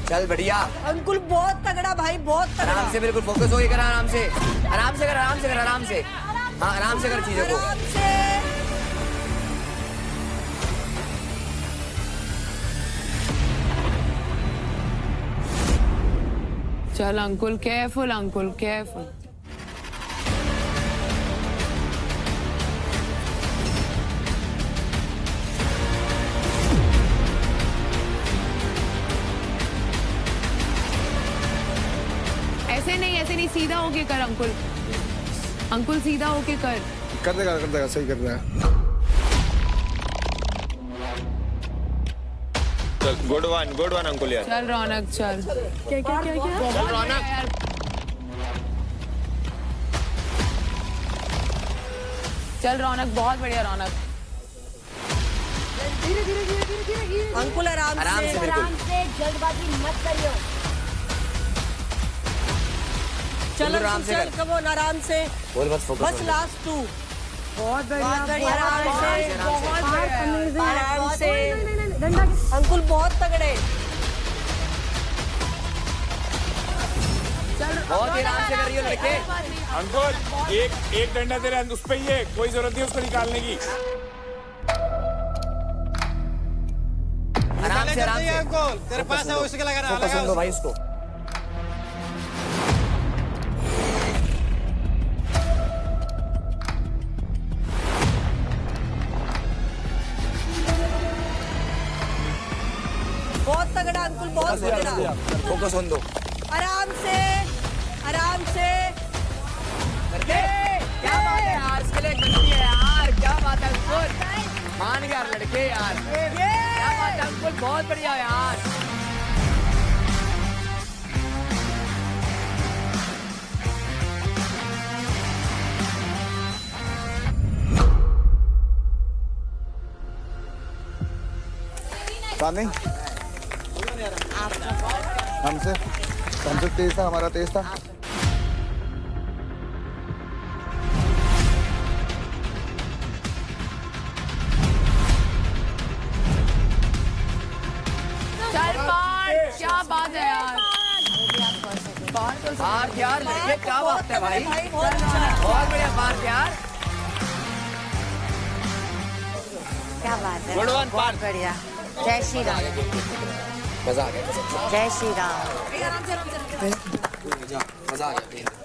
चल बढ़िया अंकुल बहुत तगड़ा भाई बहुत तगड़ा आराम से बिल्कुल फोकस होके कर आराम से कर आराम से हाँ आराम से कर चीजों को आराम से चल अंकुल केयरफुल ऐसे नहीं सीधा होके कर अंकुल सीधा होके कर देगा सही कर रहा है गुड वन अंकुल यार चल रौनक चल क्या चल रौनक चल रौनक बहुत बढ़िया रौनक अंकुल आराम से जल्दबाजी मत करियो चल आराम से कर कम ऑन आराम से बोल बस फोकस बस लास्ट टू बहुत बढ़िया आराम से अंकुल बहुत तगड़े बहुत ही आराम से कर रही हो लड़के अंकुल एक डंडा तेरे उस पे ही है कोई जरूरत नहीं उसको निकालने की आराम से अंकुल तेरे पास है उसके लगा फोकस कर दो भाई उसको बहुत तगड़ा अंकुल बहुत तगड़ा फोकस ऑन दो आराम से क्या बात है यार इसके लिए गलती है यार क्या बात है अंकुल मान गया लड़के यार क्या बात है अंकुल बहुत बढ़िया यार सामने हमसे तेज था हमारा तेज था क्या बात है यार पार्थ यार लड़के क्या बात है भाई बहुत बढ़िया पार्थ यार क्या बात है गुड वन बहुत बढ़िया जय श्री राम मजा आ गया जय श्री राम मजा आ गया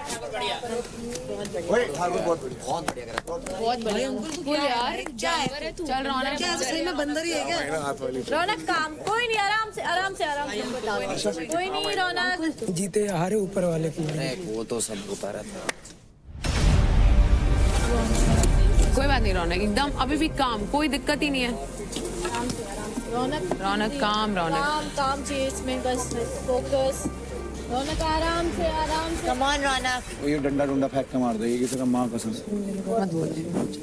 बहुत बढ़िया चल रौनक क्या सही में बंदर ही है क्या रौनक काम कोई नहीं आराम से कोई नहीं रौनक जीते हारे ऊपर वाले को वो तो सब होता रहता कोई बात नहीं रौनक एकदम अभी भी काम कोई दिक्कत ही नहीं है रौनक काम काम चाहिए इसमें बस फोकस रौनक आराम से कम ऑन रौनक ये डंडा फेंक के मार देगी किसी का माँ कसम से मत बोल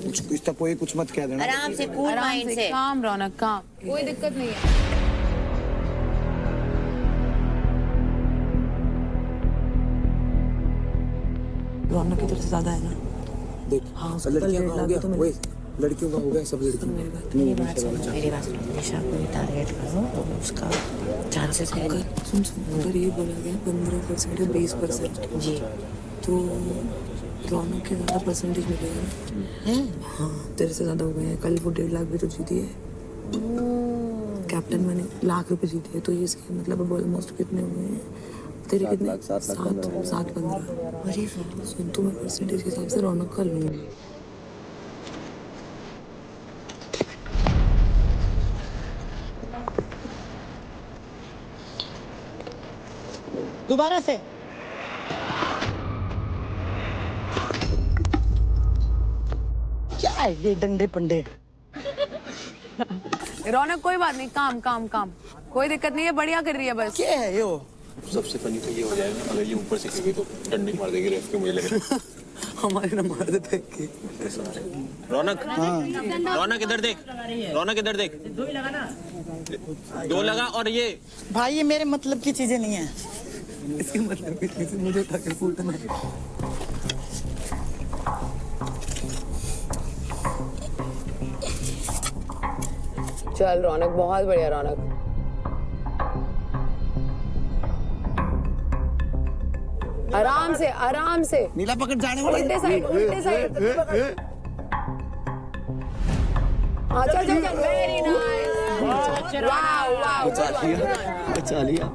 कुछ इस तक कोई कुछ मत कह देना आराम से कूल माइंड से काम रौनक काम कोई दिक्कत नहीं है रौनक की तरफ से ज्यादा है ना देख हाँ लड़कियों का हो गया वही लड़कियों का हो गया सब लड़कियों मेरी बात सुनो दिशा को टारगेट करो तो उसका चांसेस है सुन अगर ये बोला गया 15% या 20% जी तो रौनक के ज्यादा परसेंटेज मिलेगा ना। हाँ तेरे से ज्यादा हो गए हैं। कल वो 1.5 लाख भी तो जीती है। कैप्टन मैंने लाख रुपए जीते हैं, तो ये इसके मतलब अब ऑलमोस्ट कितने हुए हैं तेरे? कितने? 7-15। अरे सुन, तो मैं परसेंटेज के हिसाब से रौनक का लूंगी। दोबारा से क्या है ये डंडे पंडे? रौनक कोई बात नहीं, काम काम काम, कोई दिक्कत नहीं है, बढ़िया कर रही है बस। क्या है यो? सबसे फनी तो ये हो जाएगा अगर ये ऊपर से कभी तो डंडे मार देगी रेफ के, मुझे लग रहा है। हमारे ना मार देते रौनक, रौनक इधर देख, रौनक इधर देख, 2 लगा। और ये भाई ये मेरे मतलब की चीजें नहीं है। इसके मतलब की चीजें मुझे उठा कर कूटना है। चल रौनक, बहुत बढ़िया रौनक। आराम से आराम से। नीला पकड़ जाने वाला। उल्टे साइड, उल्टे साइड। हाँ चल चल चल, वेरी नाइस। वाओ वाओ, बचा लिया।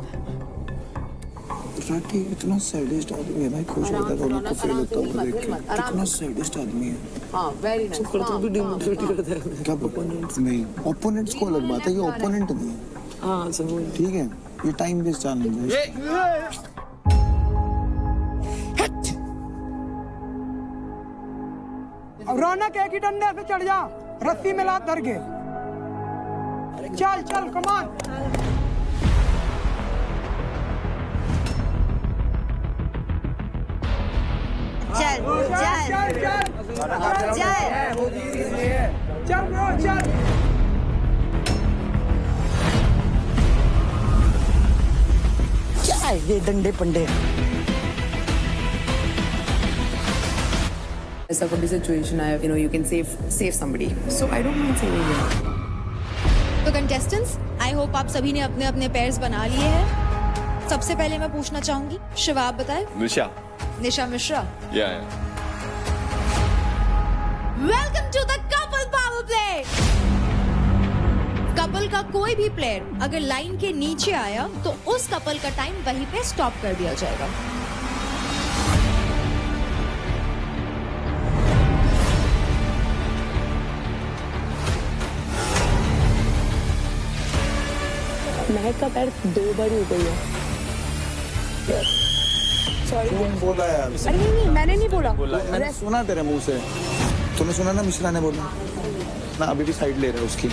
राठी इतना सैडिस्ट आदमी है भाई, खुश होता है रौनक को फेल होता हुआ देख के। कितना सैडिस्ट आदमी है। हाँ वेरी नाइस। करता भी डिमोटिवेट करता है। क्या ओपोनेंट्स नहीं, ओपोनेंट्स को अलग बात है, ये ओपोनेंट नहीं है। हाँ समझ, ठीक है, ये टाइम वेस्ट चैलेंज है। रौनक एक ही डंडे पे चढ़ जा, रस्सी में लात धर के। चल चल कमान। चल चल चल ब्रो चल। क्या है ये डंडे पंडे? ऐसा कभी सिचुएशन आया, you know, you can save somebody, so I don't mind saving them. तो कंटेस्टेंट्स, आई होप आप सभी ने अपने अपने पेयर्स बना लिए हैं। सबसे पहले मैं पूछना चाहूंगी, शिवा आप बताएं। निशा, निशा मिश्रा। या welcome to the couple power play. Couple का कोई भी प्लेयर अगर लाइन के नीचे आया तो उस कपल का टाइम वहीं पे स्टॉप कर दिया जाएगा। महक का पैर 2 बार ही ऊपर है। सॉरी, कौन बोला यार? अरे नहीं, मैंने नहीं बोला। मैंने सुना तेरे मुंह से। तूने सुना ना मिश्रा ने बोला ना, अभी भी साइड ले रहा है उसकी।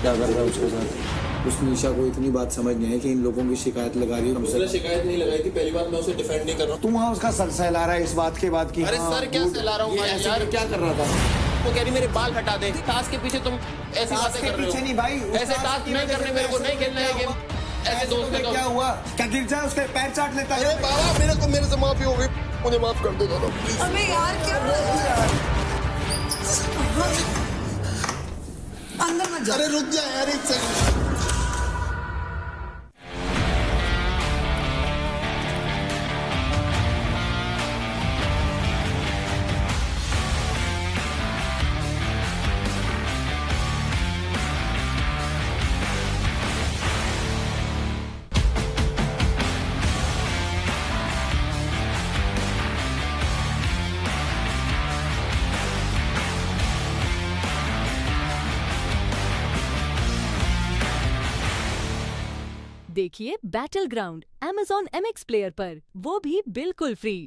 क्या कर रहा है उसके साथ? उस निशा को इतनी बात समझ नहीं है कि इन लोगों की शिकायत लगा रही है हमसे। शिकायत नहीं लगाई थी, पहली बार मैं उसे डिफेंड नहीं कर रहा हूँ। तू वहाँ उसका सर सहला रहा है इस बात के बाद की। अरे सर क्या सहला रहा हूँ यार? क्या कर रहा था? वो कह रही मेरे बाल हटा दे। टास्क के पीछे तुम ऐसी बातें कर रहे हो। पीछे नहीं भाई, ऐसे टास्क नहीं करने, मेरे को नहीं खेलना है गेम। ऐसे दोस्त ने क्या हुआ? क्या गिर जाए उसके पैर चाट लेता है? अरे बाबा मेरे से माफी हो गई, मुझे माफ कर दो दोनों प्लीज। अबे यार क्या अंदर मत जा। अरे रुक जा यार एक सेकंड। देखिए battle ground Amazon MX player पर, वो भी बिल्कुल फ्री।